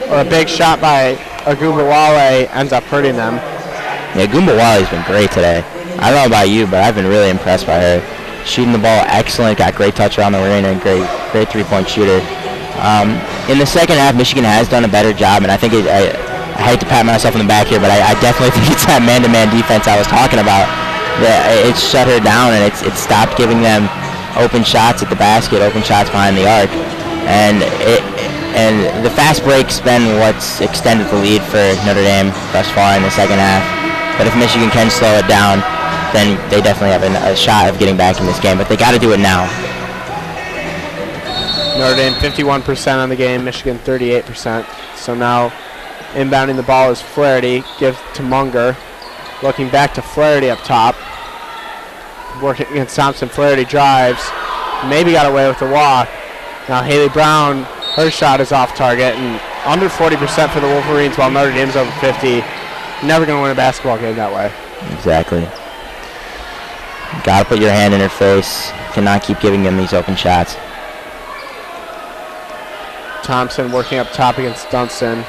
or a big shot by Ogunbowale ends up hurting them. Yeah, Ogunbowale's been great today. I don't know about you, but I've been really impressed by her. Shooting the ball excellent, got great touch around the ring, and great three-point shooter. In the second half, Michigan has done a better job, and I think I hate to pat myself on the back here, but I definitely think it's that man-to-man defense I was talking about. It's shut her down, and it's stopped giving them open shots at the basket, open shots behind the arc, and the fast break's been what's extended the lead for Notre Dame thus far in the second half. But if Michigan can slow it down, then they definitely have a shot of getting back in this game. But they got to do it now. Notre Dame 51% on the game, Michigan 38%. So now Inbounding the ball is Flaherty. Gives to Munger. Looking back to Flaherty up top. Working against Thompson. Flaherty drives. Maybe got away with the walk. Now Haley Brown, her shot is off target and under 40% for the Wolverines while Notre Dame's over 50. Never going to win a basketball game that way. Exactly. Got to put your hand in her face. Cannot keep giving them these open shots. Thompson working up top against Dunston.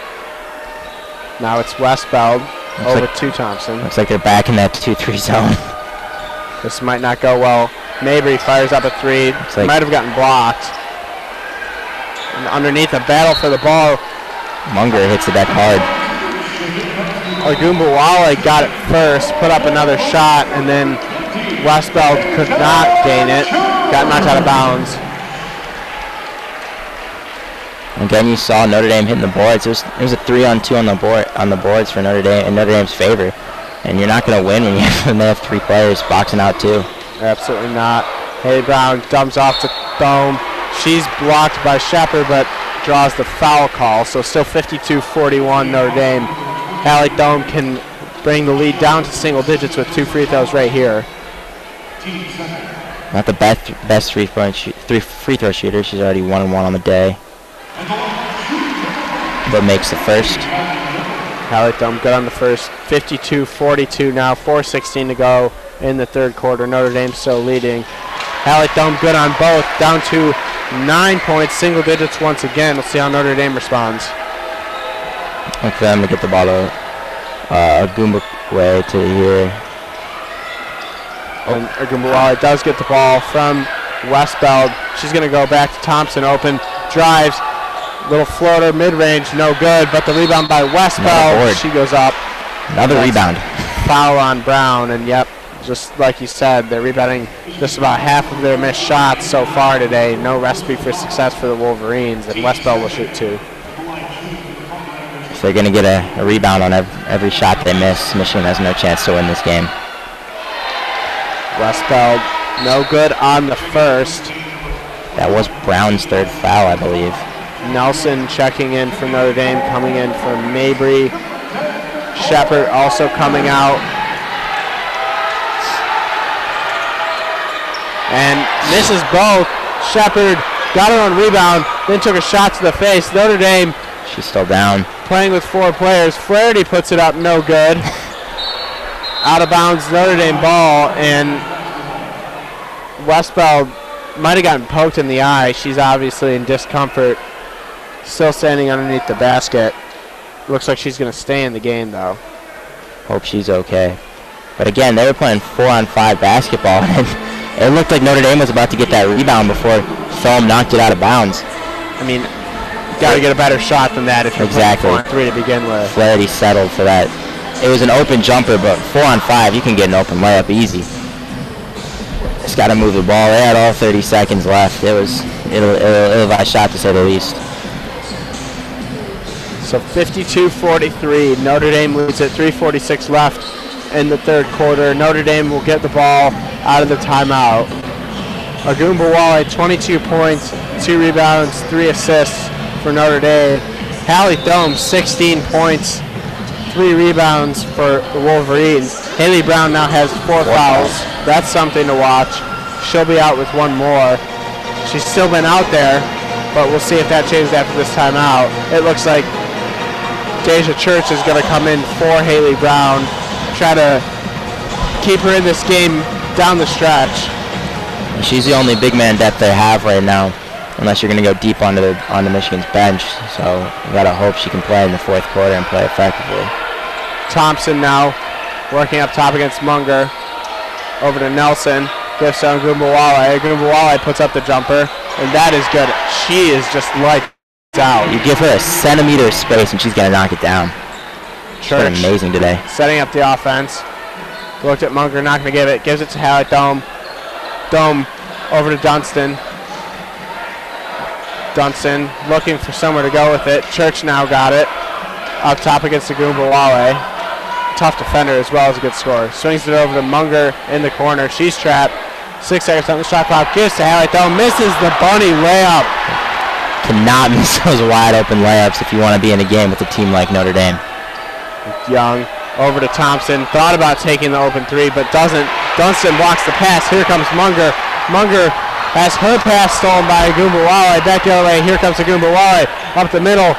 Now it's Westbeld over to Thompson. Looks like they're back in that 2-3 zone. This might not go well. Mabry fires up a three. Like might have gotten blocked. And underneath, a battle for the ball. Munger hits the deck hard. Agumbawale got it first, put up another shot, and then Westbeld could not gain it. Got knocked out of bounds. Again, you saw Notre Dame hitting the boards. It was a 3-on-2 on the boards for Notre Dame in Notre Dame's favor. And you're not going to win when they have 3 players boxing out too. Absolutely not. Haley Brown dumps off to Thome. She's blocked by Shepard, but draws the foul call. So still 52-41 Notre Dame. Hallie Thome can bring the lead down to single digits with 2 free throws right here. Not the best free free throw shooter. She's already 1-1 on the day. But makes the first. Hallie Thome good on the first. 52-42 now. 4:16 to go in the third quarter. Notre Dame still leading. Hallie Thome good on both. Down to 9 points. Single digits once again. We'll see how Notre Dame responds. Look for them to get the ball to Agumbawale to here. And Agumbawale does get the ball from Westbeld. She's going to go back to Thompson. Open. Drives. Little floater, mid-range, no good, but the rebound by Westbeld. She goes up. Another rebound. Foul on Brown, and yep, just like you said, they're rebounding just about half of their missed shots so far today. No recipe for success for the Wolverines, and Westbeld will shoot 2. So they're going to get a rebound on every shot they miss. Michigan has no chance to win this game. Westbeld, no good on the first. That was Brown's 3rd foul, I believe. Nelson checking in for Notre Dame, coming in for Mabry. Shepard also coming out. And misses both. Shepard got it on rebound, then took a shot to the face. Notre Dame. She's still down. Playing with 4 players. Flaherty puts it up, no good. Out of bounds, Notre Dame ball, and Westbeld might have gotten poked in the eye. She's obviously in discomfort. Still standing underneath the basket. Looks like she's going to stay in the game, though. Hope she's okay. But again, they were playing 4-on-5 basketball, and it looked like Notre Dame was about to get that rebound before Thome knocked it out of bounds. I mean, got to get a better shot than that if you're playing 4-on-3 to begin with. Flaherty settled for that. It was an open jumper, but 4-on-5, you can get an open layup easy. Just got to move the ball. They had all 30 seconds left. It was ill-advised shot to say the least. So 52-43, Notre Dame leads at 3:46 left in the third quarter. Notre Dame will get the ball out of the timeout. Agumbawale, 22 points, 2 rebounds, 3 assists for Notre Dame. Hallie Thome, 16 points, 3 rebounds for the Wolverines. Haley Brown now has 4 fouls. That's something to watch. She'll be out with 1 more. She's still been out there, but we'll see if that changes after this timeout. It looks like Deja Church is going to come in for Haley Brown, try to keep her in this game down the stretch. She's the only big man depth they have right now, unless you're going to go deep onto Michigan's bench. So you got to hope she can play in the 4th quarter and play effectively. Thompson now working up top against Munger. Over to Nelson. Gives to Agumbawale. Agumbawale puts up the jumper, and that is good. She is just lights out. You give her a centimeter of space, and she's going to knock it down. She's been amazing today. Setting up the offense. Looked at Munger, not going to give it. Gives it to Hallie Thome. Thome over to Dunston. Dunston looking for somewhere to go with it. Church now got it. Up top against Agumbawale. Tough defender as well as a good scorer. Swings it over to Munger in the corner. She's trapped. 6 seconds on the shot clock. Gives to Hallie Thome. Misses the bunny layup. cannot miss those wide open layups if you want to be in a game with a team like Notre Dame. Young over to Thompson. Thought about taking the open three, but doesn't. Dunston blocks the pass. Here comes Munger. Munger has her pass stolen by Agumbawale. Back the other way. Here comes Agumbawale. Up the middle.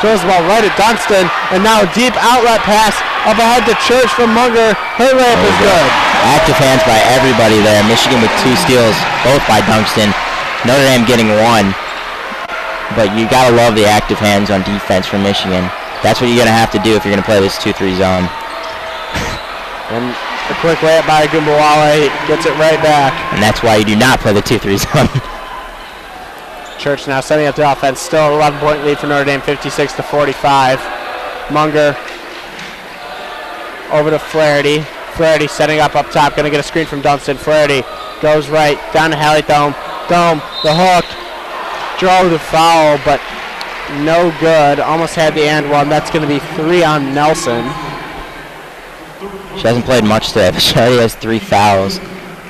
Throws the ball right at Dunston. And now a deep outlet pass up ahead to Church from Munger. Her layup is good. Active hands by everybody there. Michigan with 2 steals, both by Dunston. Notre Dame getting 1. But you got to love the active hands on defense for Michigan. That's what you're going to have to do if you're going to play this 2-3 zone. And a quick layup by Agumbawale gets it right back. And that's why you do not play the 2-3 zone. Church now setting up the offense. Still an 11-point lead for Notre Dame, 56-45. Munger over to Flaherty. Flaherty setting up top. Going to get a screen from Dunston. Flaherty goes right down to Hallie Thome. Thome, the hook. Drove the foul, but no good. Almost had the and one. That's going to be 3 on Nelson. She hasn't played much today, but she already has 3 fouls.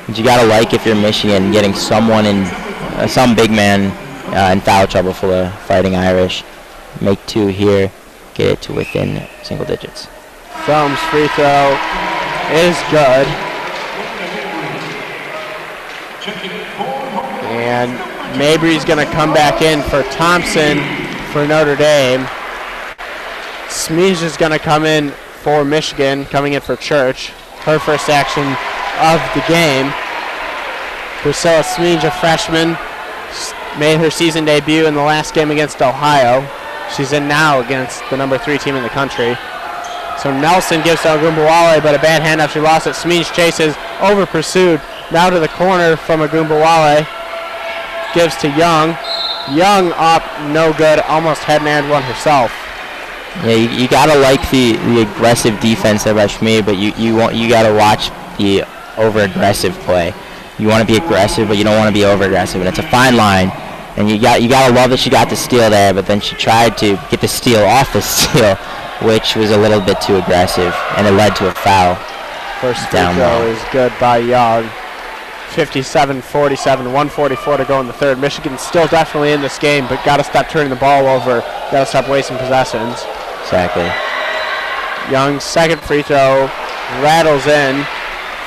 But you gotta like, if you're Michigan, getting someone in, some big man in foul trouble for the Fighting Irish. Make 2 here, get it to within single digits. Thome's free throw is good. And Mabry's gonna come back in for Thompson for Notre Dame. Smeege is gonna come in for Michigan, coming in for Church. Her first action of the game. Priscilla Smeege, a freshman, made her season debut in the last game against Ohio. She's in now against the number 3 team in the country. So Nelson gives to Agumbawale, but a bad handoff. She lost it. Smeege chases, over pursued. Now to the corner from Agumbawale. Gives to Young. Young up, no good. Almost had an and one herself. Yeah, you gotta like the aggressive defense there by Schmid, but you gotta watch the over-aggressive play. You want to be aggressive, but you don't want to be over-aggressive, and it's a fine line. And you gotta love that she got the steal there, but then she tried to get the steal off the steal, which was a little bit too aggressive, and it led to a foul. First free throw is good by Young. 57-47, 1:44 to go in the third. Michigan's still definitely in this game, but gotta stop turning the ball over. Gotta stop wasting possessions. Exactly. Young's second free throw rattles in.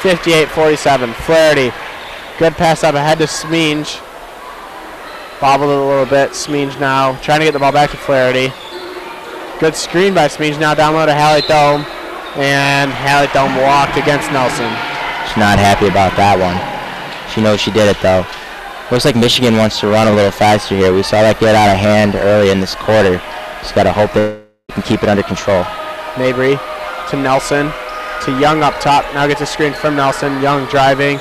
58-47. Flaherty. Good pass up ahead to Smeenge. Bobbled it a little bit. Smeenge now trying to get the ball back to Flaherty. Good screen by Smeenge. Now down low to Hallie Thome. And Hallie Thome walked against Nelson. She's not happy about that one. She knows she did it though. Looks like Michigan wants to run a little faster here. We saw that get out of hand early in this quarter. Just got to hope they can keep it under control. Mabry to Nelson. To Young up top. Now gets a screen from Nelson. Young driving.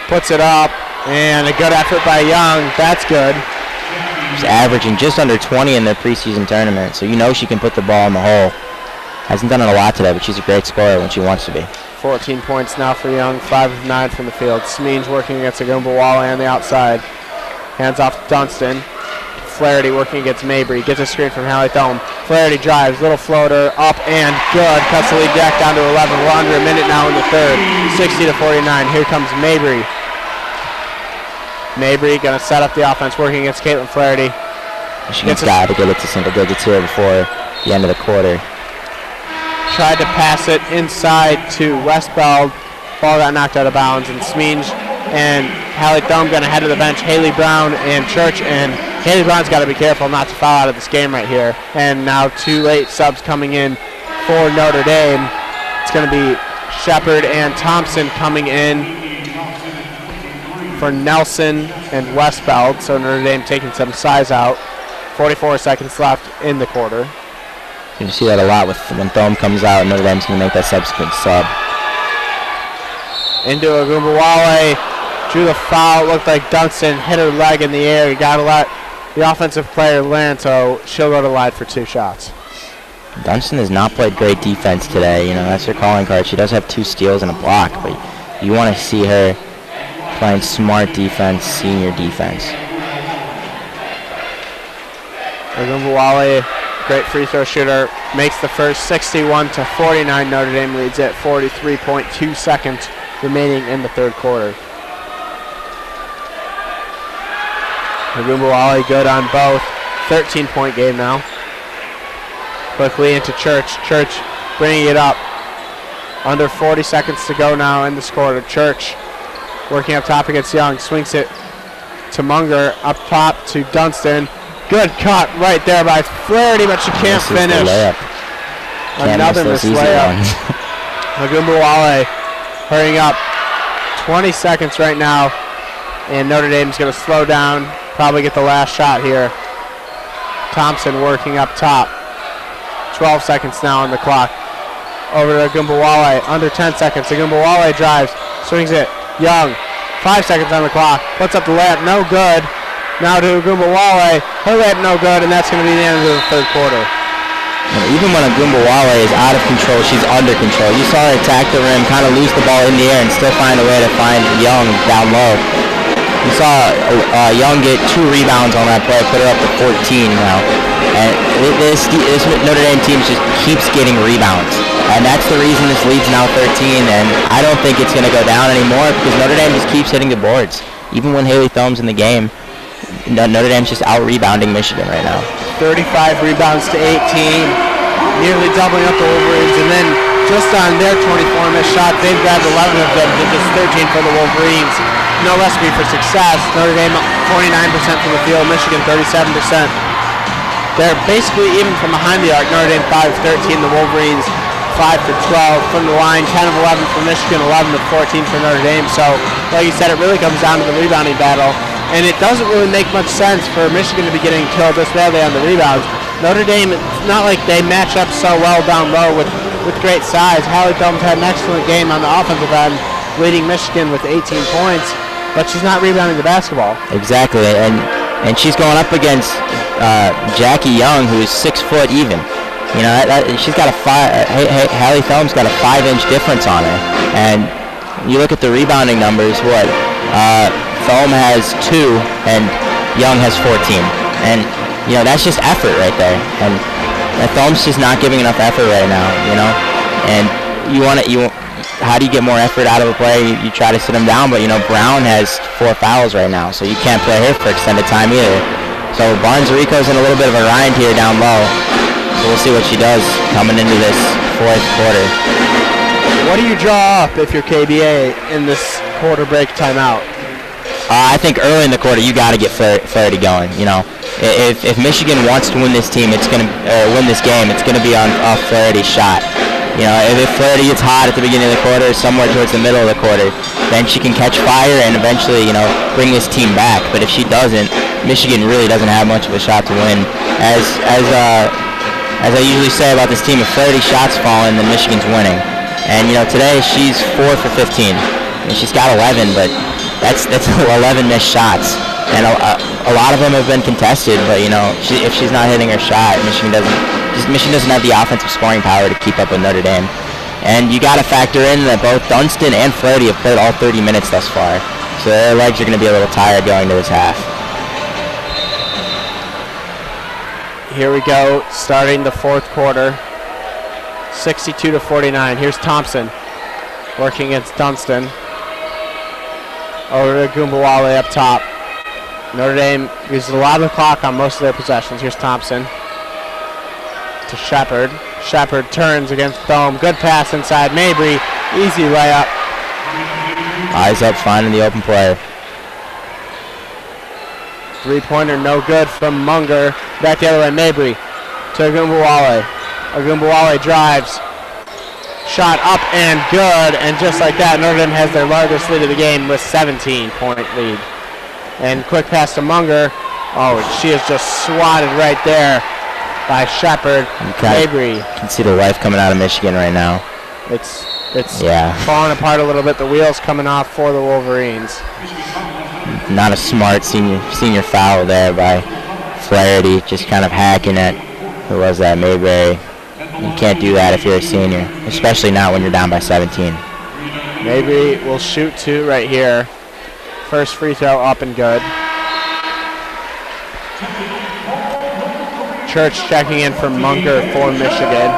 Puts it up. And a good effort by Young. That's good. She's averaging just under 20 in their preseason tournament, so you know she can put the ball in the hole. Hasn't done it a lot today, but she's a great scorer when she wants to be. 14 points now for Young. 5 of 9 from the field. Smeenge working against Agumbawale on the outside. Hands off to Dunston. Flaherty working against Mabry. Gets a screen from Hallie Thome. Flaherty drives. Little floater. Up and good. Cuts the lead back down to 11. We're under a minute now in the third. 60-49. Here comes Mabry. Mabry going to set up the offense, working against Caitlin Flaherty. She's got to get it to single digits here before the end of the quarter. Tried to pass it inside to Westbeld. Ball got knocked out of bounds, and Smeenge and Hallie Thome going to head to the bench. Haley Brown and Church, and Haley Brown's got to be careful not to foul out of this game right here. And now 2 late subs coming in for Notre Dame. It's going to be Shepard and Thompson coming in for Nelson and Westbeld. So Notre Dame taking some size out. 44 seconds left in the quarter. You see that a lot with when Thome comes out, Notre Dame's going to make that subsequent sub. Into Agumbawale, drew the foul. Looked like Dunston hit her leg in the air. You got to let the offensive player land, so she'll go to the line for 2 shots. Dunston has not played great defense today. You know, that's her calling card. She does have 2 steals and a block, but you want to see her playing smart defense, senior defense. Agumbawale, great free throw shooter, makes the first. 61-49. Notre Dame leads at 43.2 seconds remaining in the third quarter. Agumbawale good on both. 13-point game now. Quickly into Church. Church bringing it up. Under 40 seconds to go now in this quarter. Church working up top against Young. Swings it to Munger. Up top to Dunstan. Good cut right there by Flaherty, but she can't finish. Another missed layup. Agumbawale hurrying up. 20 seconds right now. And Notre Dame's going to slow down. Probably get the last shot here. Thompson working up top. 12 seconds now on the clock. Over to Agumbawale. Under 10 seconds. Agumbawale drives. Swings it. Young. 5 seconds on the clock. Puts up the layup. No good. Now to Agumbawale. Her layup no good, and that's going to be the end of the third quarter. And even when Agumbawale is out of control, she's under control. You saw her attack the rim, kind of lose the ball in the air, and still find a way to find Young down low. You saw Young get 2 rebounds on that play, put her up to 14 now. And this Notre Dame team just keeps getting rebounds. And that's the reason this lead's now 13, and I don't think it's going to go down anymore because Notre Dame just keeps hitting the boards. Even when Haley Thomp's in the game, Notre Dame's just out-rebounding Michigan right now. 35 rebounds to 18, nearly doubling up the Wolverines, and then just on their 24 missed shots, they've grabbed 11 of them to just 13 for the Wolverines. No recipe for success. Notre Dame 49% from the field, Michigan 37%. They're basically even from behind the arc. Notre Dame 5 of 13, the Wolverines 5 for 12 from the line, 10 of 11 for Michigan, 11 of 14 for Notre Dame. So, like you said, it really comes down to the rebounding battle. And it doesn't really make much sense for Michigan to be getting killed this badly on the rebounds. Notre Dame, it's not like they match up so well down low with great size. Hallie Thompson had an excellent game on the offensive end, leading Michigan with 18 points, but she's not rebounding the basketball. Exactly, and she's going up against Jackie Young, who is 6 foot even. You know, she's got a Hallie Thompson's got a 5-inch difference on her. And you look at the rebounding numbers, Thome has 2 and Young has 14, and you know that's just effort right there. And Thome's just not giving enough effort right now, you know. And how do you get more effort out of a player? You try to sit him down, but you know Brown has 4 fouls right now, so you can't play her for extended time either. So Barnes-Rico's in a little bit of a rind here down low. So we'll see what she does coming into this fourth quarter. What do you draw up if you're KBA in this quarter break timeout? I think early in the quarter you got to get Flaherty going. You know, if Michigan wants to win this team, win this game, it's gonna be on Flaherty's shot. You know, if Flaherty gets hot at the beginning of the quarter, somewhere towards the middle of the quarter, then she can catch fire and eventually, you know, bring this team back. But if she doesn't, Michigan really doesn't have much of a shot to win. As I usually say about this team, if Flaherty's shots fall in, then Michigan's winning. And you know, today she's 4 for 15, and she's got 11, but that's 11 missed shots, and a lot of them have been contested. But you know, if she's not hitting her shot, Michigan doesn't have the offensive scoring power to keep up with Notre Dame. And you got to factor in that both Dunstan and Flaherty have played all 30 minutes thus far, so their legs are going to be a little tired going to this half. Here we go, starting the fourth quarter. 62 to 49. Here's Thompson working against Dunstan. Over to Agumbawale up top. Notre Dame uses a lot of the clock on most of their possessions. Here's Thompson to Shepard. Shepard turns against Thome. Good pass inside Mabry. Easy layup. Eyes up, finding the open player. Three-pointer no good from Munger. Back the other way, Mabry to Agumbawale. Agumbawale drives. Shot up and good, and just like that, Notre Dame has their largest lead of the game with 17-point lead. And quick pass to Munger. Oh, she is just swatted right there by Shepard. Mabry. You can see the life coming out of Michigan right now. It's falling apart a little bit. The wheels coming off for the Wolverines. Not a smart senior foul there by Flaherty, just kind of hacking at, who was that, Mayberry. You can't do that if you're a senior, especially not when you're down by 17. Maybe we'll shoot 2 right here. First free throw up and good. Church checking in for Munger for Michigan.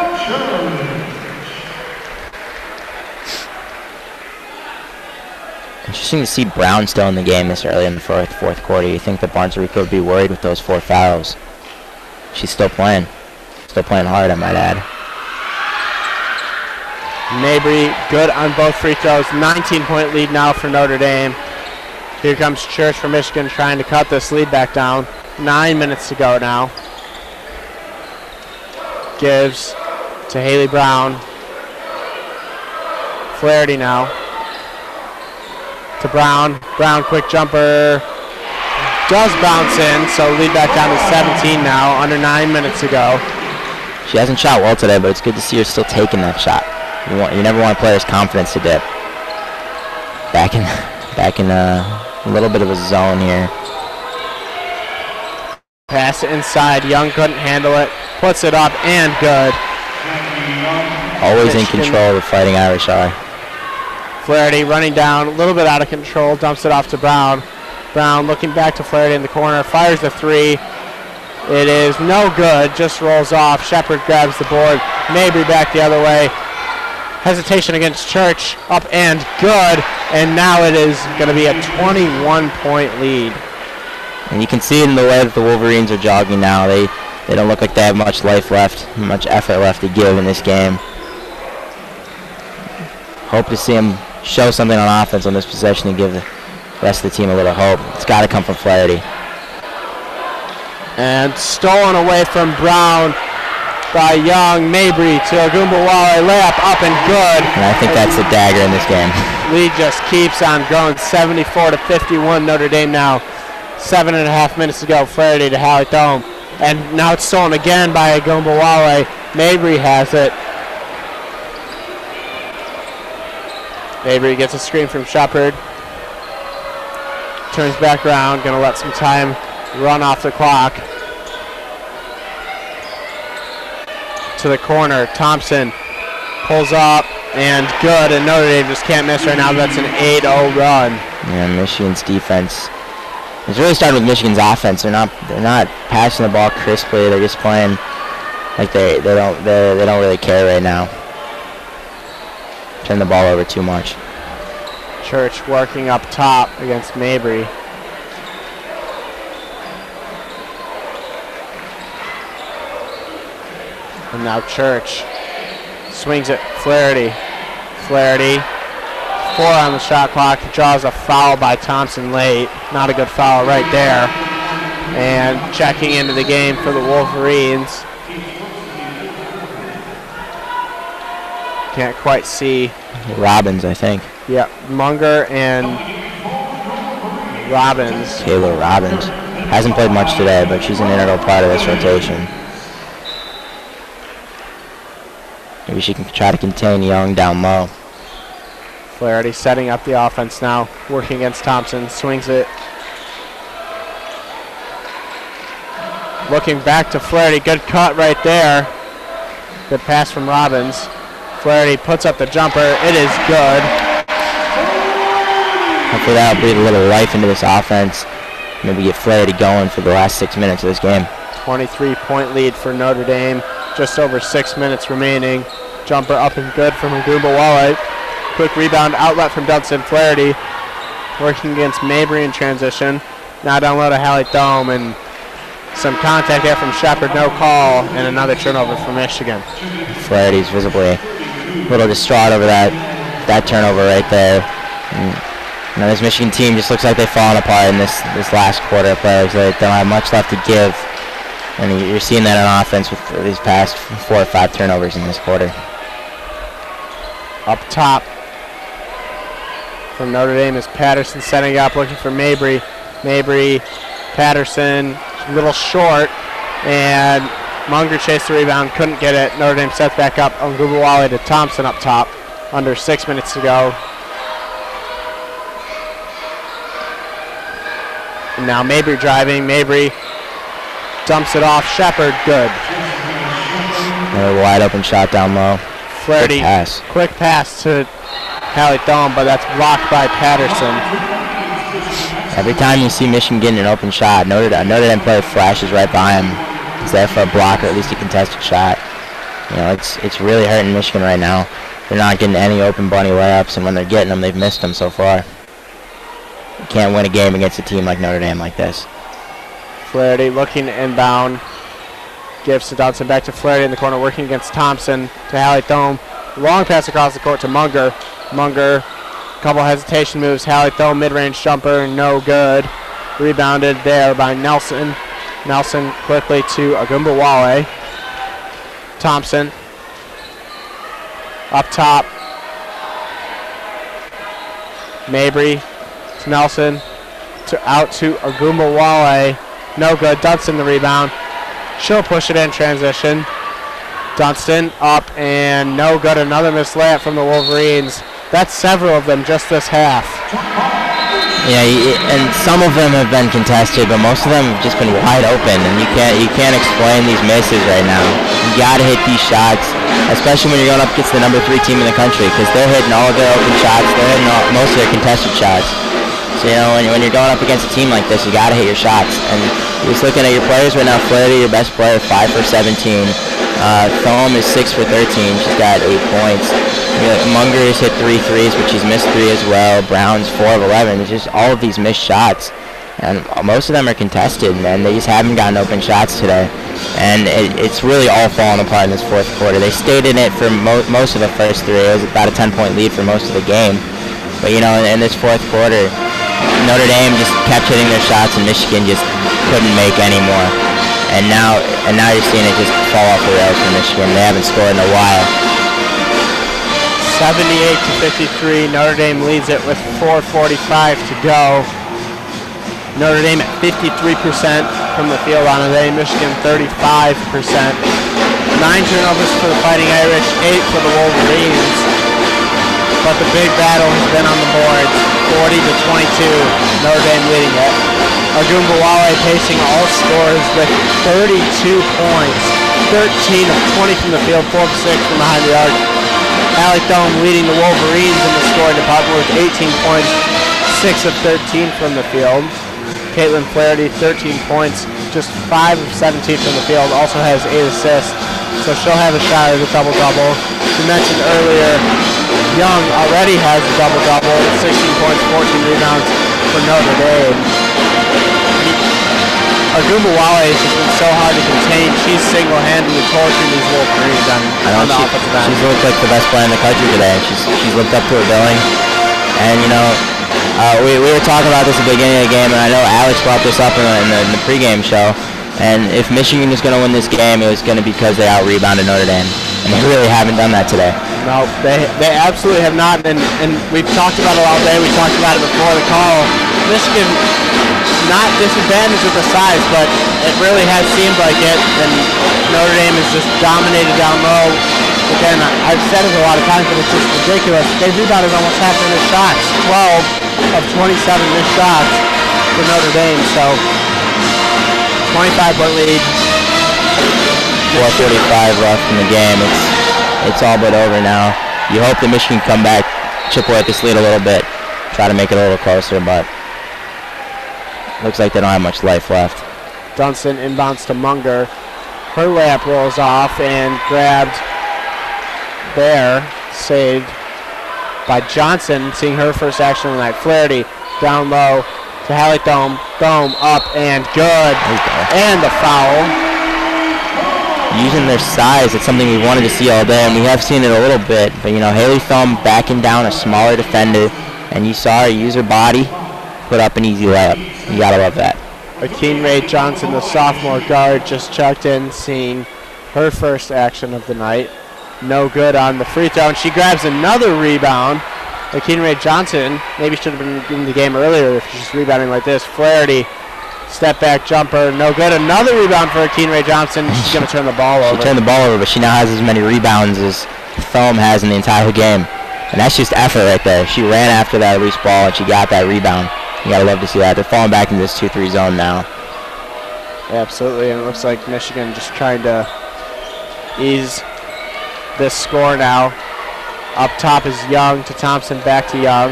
Interesting to see Brown still in the game this early in the fourth quarter. You think that Barnes-Rico would be worried with those 4 fouls? she's still playing hard, I might add. Mabry good on both free throws. 19-point lead now for Notre Dame. Here comes Church for Michigan trying to cut this lead back down. 9 minutes to go now. Gives to Haley Brown. Flaherty now. To Brown. Brown, quick jumper. Does bounce in, so lead back down to 17 now. Under 9 minutes to go. She hasn't shot well today, but it's good to see her still taking that shot. You never want a player's confidence to dip. Back in a little bit of a zone here. Pass it inside. Young couldn't handle it. Puts it up and good. Always in control, the Fighting Irish are. Flaherty running down, a little bit out of control, dumps it off to Brown. Brown looking back to Flaherty in the corner, fires the three. It is no good, just rolls off. Shepard grabs the board. Mabry back the other way. Hesitation against Church, up and good. And now it is going to be a 21-point lead. And you can see it in the way that the Wolverines are jogging now. They don't look like they have much life left, much effort left to give in this game. Hope to see them show something on offense on this possession and give the rest of the team a little hope. It's got to come from Flaherty. And stolen away from Brown by Young. Mabry to Ogunbowale, layup up and good. And I think that's the dagger in this game. Lead just keeps on growing, 74-51 Notre Dame now. 7.5 minutes to go. Flaherty to Hallie Thome. And now it's stolen again by Ogunbowale. Mabry has it. Mabry gets a screen from Shepard. Turns back around, gonna let some time run off the clock. To the corner, Thompson pulls up and good, and Notre Dame just can't miss right now. That's an 8-0 run. Yeah, Michigan's defense. It's really starting with Michigan's offense. They're not passing the ball crisply. They're just playing like they don't really care right now. Turn the ball over too much. Church working up top against Mabry. And now Church swings it. Flaherty. Flaherty. 4 on the shot clock. Draws a foul by Thompson late. Not a good foul right there. And checking into the game for the Wolverines. Can't quite see. Robbins, I think. Yeah, Munger and Robbins. Taylor Robbins. Hasn't played much today, but she's an integral part of this rotation. Maybe she can try to contain Young down low. Flaherty setting up the offense now, working against Thompson, swings it. Looking back to Flaherty, good cut right there. Good pass from Robbins. Flaherty puts up the jumper, it is good. Hopefully that'll breathe a little life into this offense. Maybe get Flaherty going for the last 6 minutes of this game. 23-point lead for Notre Dame, just over 6 minutes remaining. Jumper up and good from Ogunbowale. Quick rebound outlet from Dudson. Flaherty working against Mabry in transition. Now down low to Hallie Thome, and some contact there from Shepard, no call, and another turnover for Michigan. Flaherty's visibly a little distraught over that turnover right there. And this Michigan team just looks like they've fallen apart in this last quarter of play. They don't have much left to give, and you're seeing that on offense with these past 4 or 5 turnovers in this quarter. Up top from Notre Dame is Patterson setting up, looking for Mabry. Mabry, Patterson, a little short, and Munger chased the rebound, couldn't get it. Notre Dame sets back up. Ogunbowale to Thompson up top. Under 6 minutes to go. And now Mabry driving. Mabry dumps it off. Shepard, good. Another wide open shot down low. Flaherty, quick pass to Hallie Thome, but that's blocked by Patterson. Every time you see Michigan getting an open shot, Notre Dame player flashes right by him. He's there for a block or at least a contested shot. You know, it's really hurting Michigan right now. They're not getting any open bunny layups, and when they're getting them, they've missed them so far. You can't win a game against a team like Notre Dame like this. Flaherty looking inbound. Gives to Dodson, back to Flaherty in the corner, working against Thompson to Hallie Thome. Long pass across the court to Munger. Munger, couple hesitation moves. Hallie Thome, mid-range jumper, no good. Rebounded there by Nelson. Nelson quickly to Agumbawale. Thompson up top. Mabry to Nelson, out to Agumbawale. No good. Dunston the rebound. She'll push it in transition. Dunston up and no good. Another missed layup from the Wolverines. That's several of them just this half. Yeah, and some of them have been contested, but most of them have just been wide open, and you can't explain these misses right now. You gotta hit these shots, especially when you're going up against the number 3 team in the country, because they're hitting all of their open shots. They're hitting most of their contested shots. So, you know, when you're going up against a team like this, you gotta hit your shots. And just looking at your players right now, Flaherty, your best player, 5 for 17. Thome is 6 for 13. She's got 8 points. Munger has hit 3 threes, but she's missed 3 as well. Brown's 4 of 11. It's just all of these missed shots. And most of them are contested, man. They just haven't gotten open shots today. And it's really all falling apart in this fourth quarter. They stayed in it for most of the first 3. It was about a 10-point lead for most of the game. But, you know, in this fourth quarter, Notre Dame just kept hitting their shots, and Michigan just couldn't make any more. And now you're seeing it just fall off the rails for Michigan. They haven't scored in a while. 78-53. Notre Dame leads it with 4:45 to go. Notre Dame at 53% from the field on the day. Michigan 35%. 9 turnovers for the Fighting Irish, 8 for the Wolverines. But the big battle has been on the boards. 40-22. Notre Dame leading it. Agumbawale pacing all scores with 32 points. 13 of 20 from the field, 4 of 6 from behind the arc. Hallie Thome leading the Wolverines in the scoring department with 18 points, 6 of 13 from the field. Caitlin Flaherty, 13 points, just 5 of 17 from the field, also has 8 assists, so she'll have a shot at a double-double. We mentioned earlier, Young already has a double-double, 16 points, 14 rebounds for Notre Dame. Agumbawale has just been so hard to contain. She's single-handedly torturing these Wolverines on the offensive end. She's looked like the best player in the country today. She's lived up to her billing. And, you know, we were talking about this at the beginning of the game, and I know Alex brought this up in the pregame show. And if Michigan is going to win this game, it was going to be because they out-rebounded Notre Dame. And they really haven't done that today. No, they absolutely have not. And we've talked about it all day. We talked about it before the call. Michigan not disadvantaged with the size, but it really has seemed like it. And Notre Dame has just dominated down low. Again, I've said it a lot of times, but it's just ridiculous. They rebounded almost half their missed shots. 12 of 27 missed shots for Notre Dame. So 25-point lead. 4:45 left in the game. It's all but over now. You hope that Michigan come back, chip away at this lead a little bit, try to make it a little closer, but looks like they don't have much life left. Dunston inbounds to Munger. Her layup rolls off and grabbed there, saved by Johnson, seeing her first action of the night. Flaherty down low to Hallie Thome. Thome up and good. And the foul. Using their size, it's something we wanted to see all day, and we have seen it a little bit. But, you know, Hallie Thome backing down a smaller defender, and you saw her use her body, put up an easy layup. You gotta love that. Akeen Ray Johnson, the sophomore guard, just checked in, seeing her first action of the night. No good on the free throw, and she grabs another rebound. Akeen Ray Johnson maybe should have been in the game earlier if she's rebounding like this. Flaherty, step back jumper, no good. Another rebound for Akeen Ray Johnson. She's going to turn the ball over. She turned the ball over, but she now has as many rebounds as Thome has in the entire game. And that's just effort right there. She ran after that loose ball, and she got that rebound. You got to love to see that. They're falling back into this 2-3 zone now. Absolutely, and it looks like Michigan just trying to ease this score now. Up top is Young to Thompson, back to Young,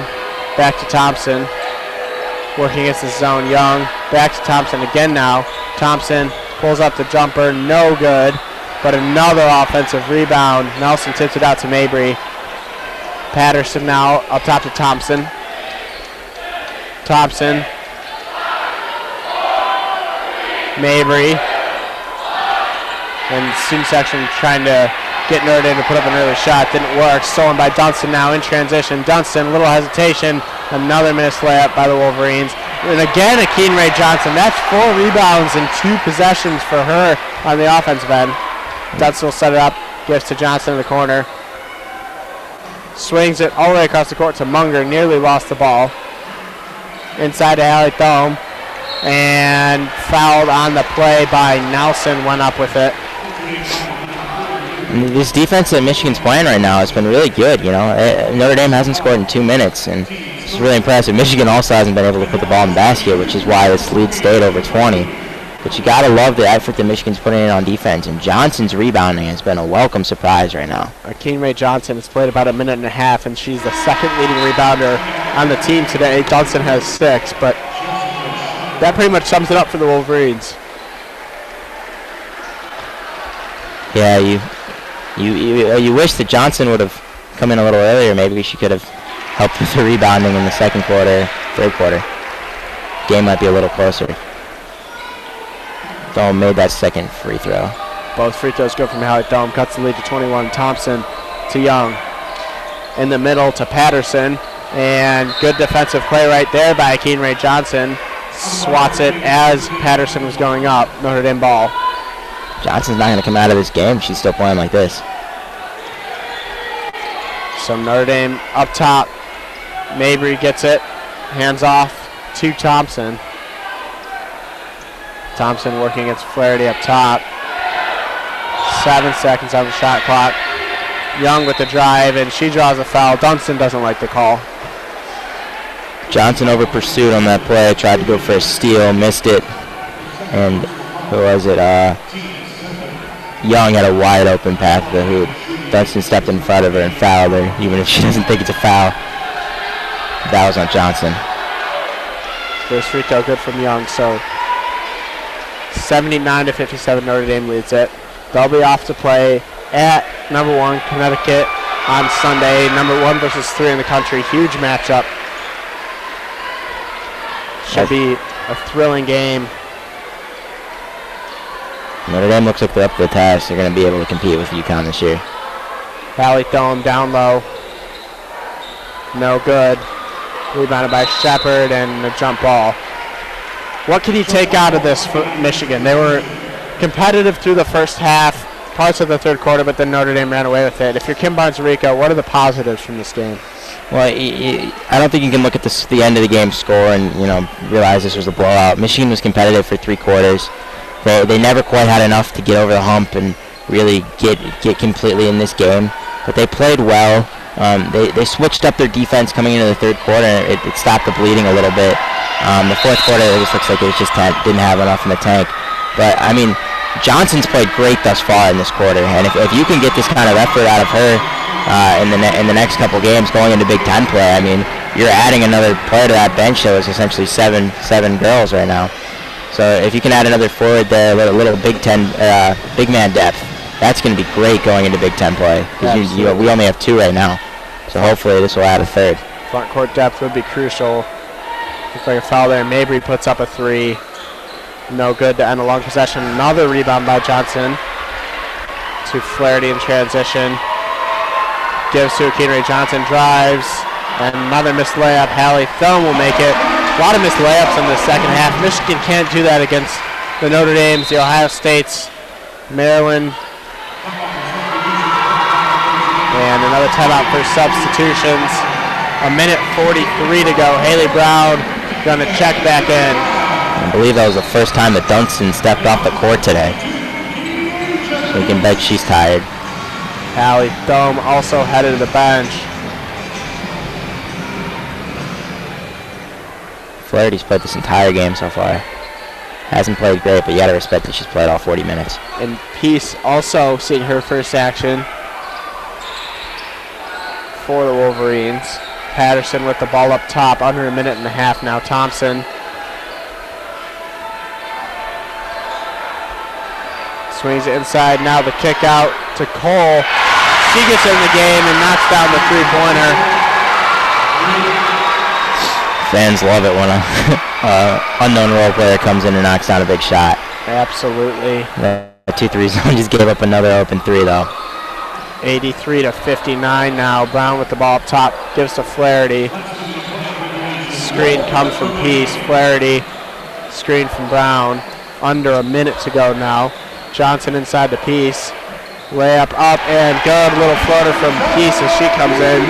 back to Thompson. Working against the zone, Young, back to Thompson again now. Thompson pulls up the jumper, no good, but another offensive rebound. Nelson tips it out to Mabry. Patterson now up top to Thompson. Thompson. Mabry. And student section trying to get Notre Dame to put up an early shot. Didn't work. Stolen by Dunston now in transition. Dunston, little hesitation. Another missed layup by the Wolverines. And again, Akeen Ray Johnson. That's 4 rebounds and 2 possessions for her on the offensive end. Dunston will set it up. Gives to Johnson in the corner. Swings it all the way across the court to Munger. Nearly lost the ball. Inside to Allie Thome. And fouled on the play by Nelson. Went up with it. This defense that Michigan's playing right now has been really good. You know, Notre Dame hasn't scored in 2 minutes, and it's really impressive. Michigan also hasn't been able to put the ball in the basket, which is why this lead stayed over 20. But you gotta love the effort that Michigan's putting in on defense, and Johnson's rebounding has been a welcome surprise right now. Akeen Ray Johnson has played about a minute and a half, and she's the second leading rebounder on the team today. Dunston has 6, but that pretty much sums it up for the Wolverines. Yeah, you wish that Johnson would have come in a little earlier. Maybe she could have helped with the rebounding in the second quarter, third quarter. Game might be a little closer. Thome made that second free throw. Both free throws go from Hallie Thome. Cuts the lead to 21. Thompson to Young. In the middle to Patterson. And good defensive play right there by Akeen Ray Johnson. Swats it as Patterson was going up. Notre Dame ball. Johnson's not going to come out of this game. She's still playing like this. So Notre Dame up top. Mabry gets it. Hands off to Thompson. Thompson working against Flaherty up top. 7 seconds on the shot clock. Young with the drive, and she draws a foul. Dunston doesn't like the call. Johnson over pursued on that play. Tried to go for a steal, missed it. And who was it? Young had a wide open path to the hoop. Dunston stepped in front of her and fouled her, even if she doesn't think it's a foul. That was on Johnson. First free throw good from Young, so 79-57 Notre Dame leads it. They'll be off to play at number 1 Connecticut on Sunday. Number 1 versus 3 in the country. Huge matchup. Should be a thrilling game. Notre Dame looks like they're up to the task. They're going to be able to compete with UConn this year. Hallie Thome down low. No good. Rebounded by Shepard and a jump ball. What can you take out of this for Michigan? They were competitive through the first half, parts of the third quarter, but then Notre Dame ran away with it. If you're Kim Barnes-Rico, what are the positives from this game? Well, I don't think you can look at the end of the game score and realize this was a blowout. Michigan was competitive for 3 quarters. They never quite had enough to get over the hump and really get completely in this game, but they played well. They switched up their defense coming into the third quarter, and it stopped the bleeding a little bit. The fourth quarter, it just looks like it just didn't have enough in the tank. But, I mean, Johnson's played great thus far in this quarter, and if you can get this kind of effort out of her in the next couple games going into Big Ten play, I mean, you're adding another player to that bench that was essentially seven girls right now. So if you can add another forward there, a little Big Ten big man depth, that's going to be great going into Big Ten play. We only have 2 right now, so hopefully this will add a 3rd. Front court depth would be crucial. Looks like a foul there. Mabry puts up a 3. No good to end a long possession. Another rebound by Johnson to Flaherty in transition. Gives to Akeen Ray Johnson, drives, and another missed layup. Hallie Thome will make it. A lot of missed layups in the second half. Michigan can't do that against the Notre Dames, the Ohio States, Maryland. And another timeout for substitutions. A minute 43 to go. Haley Brown going to check back in. I believe that was the first time that Dunston stepped off the court today. So we can bet she's tired. Hallie Thome also headed to the bench. Flaherty's played this entire game so far. Hasn't played great, but you gotta respect that she's played all 40 minutes. And Peace also seeing her first action for the Wolverines. Patterson with the ball up top, under a minute and a half now. Thompson swings it inside, now the kick out to Cole. She gets in the game and knocks down the 3-pointer. Fans love it when a unknown role player comes in and knocks down a big shot. Absolutely. The 2-3 zone just gave up another open three, though. 83-59 now. Brown with the ball up top. Gives to Flaherty. Screen comes from Peace. Flaherty. Screen from Brown. Under a minute to go now. Johnson inside the Peace. Layup up and good. Little floater from Peace as she comes in.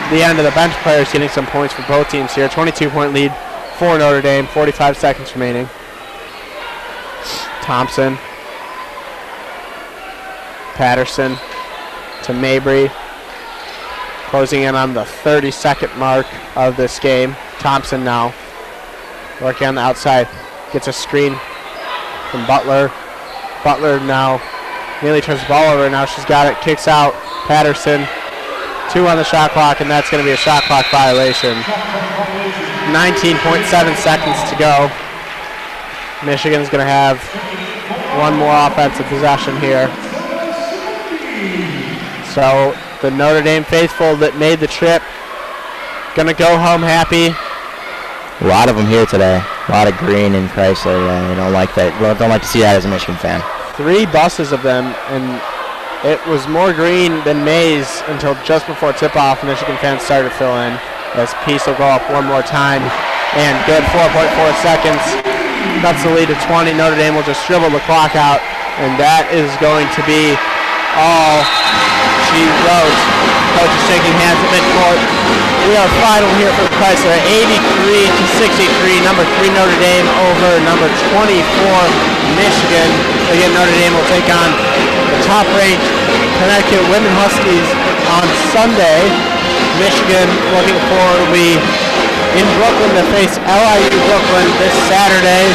The end of the bench players getting some points for both teams here. 22-point lead for Notre Dame. 45 seconds remaining. Thompson. Patterson to Mabry. Closing in on the 30-second mark of this game. Thompson now working on the outside. Gets a screen from Butler. Butler now nearly turns the ball over. Now she's got it. Kicks out. Patterson. 2 on the shot clock, and that's going to be a shot clock violation. 19.7 seconds to go. Michigan's going to have one more offensive possession here. So the Notre Dame faithful that made the trip going to go home happy. A lot of them here today. A lot of green and Chrysler. They don't like that. Don't like to see that as a Michigan fan. 3 buses of them, and it was more green than maize until just before tip-off. Michigan fans started to fill in as Peace will go up one more time. And good 4.4 seconds. That's the lead to 20. Notre Dame will just dribble the clock out, and that is going to be all she wrote. Coach is shaking hands at midcourt. We are final here for the Chrysler, 83-63. Number 3 Notre Dame over number 24 Michigan. Again, Notre Dame will take on the top-ranked Connecticut Women Huskies on Sunday. Michigan looking forward to be in Brooklyn to face LIU Brooklyn this Saturday,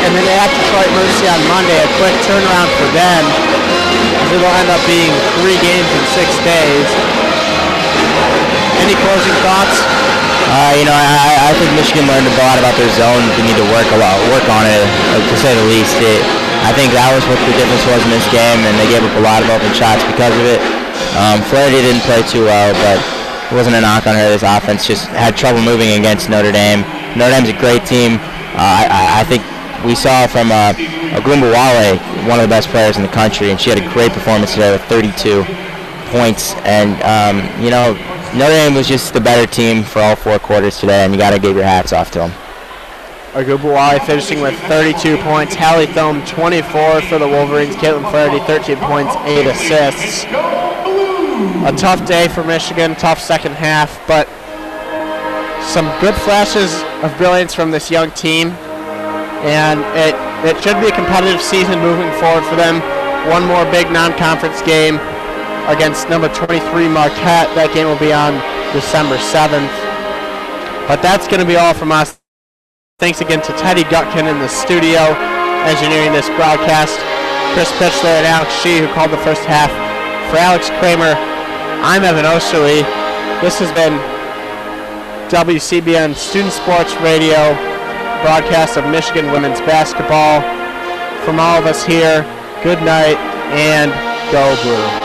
and then at Detroit Mercy on Monday. A quick turnaround for them, as it'll end up being 3 games in 6 days. Any closing thoughts? I think Michigan learned a lot about their zone. They need to work on it, to say the least. I think that was what the difference was in this game, and they gave up a lot of open shots because of it. Flaherty didn't play too well, but it wasn't a knock on her. This offense just had trouble moving against Notre Dame. Notre Dame's a great team. I think we saw from Agumbawale, one of the best players in the country, and she had a great performance today with 32 points. And, Notre Dame was just the better team for all 4 quarters today, and you got to give your hats off to them. Agumbawale finishing with 32 points. Hallie Thome, 24 for the Wolverines. Caitlin Flaherty, 13 points, 8 assists. A tough day for Michigan, tough second half, but some good flashes of brilliance from this young team. And it should be a competitive season moving forward for them. One more big non-conference game against number 23 Marquette. That game will be on December 7th. But that's going to be all from us. Thanks again to Teddy Gutkin in the studio, engineering this broadcast. Chris Pitchler and Alex Shee, who called the first half. For Alex Kramer, I'm Evan Osterly. This has been WCBN Student Sports Radio, broadcast of Michigan women's basketball. From all of us here, good night and go Blue.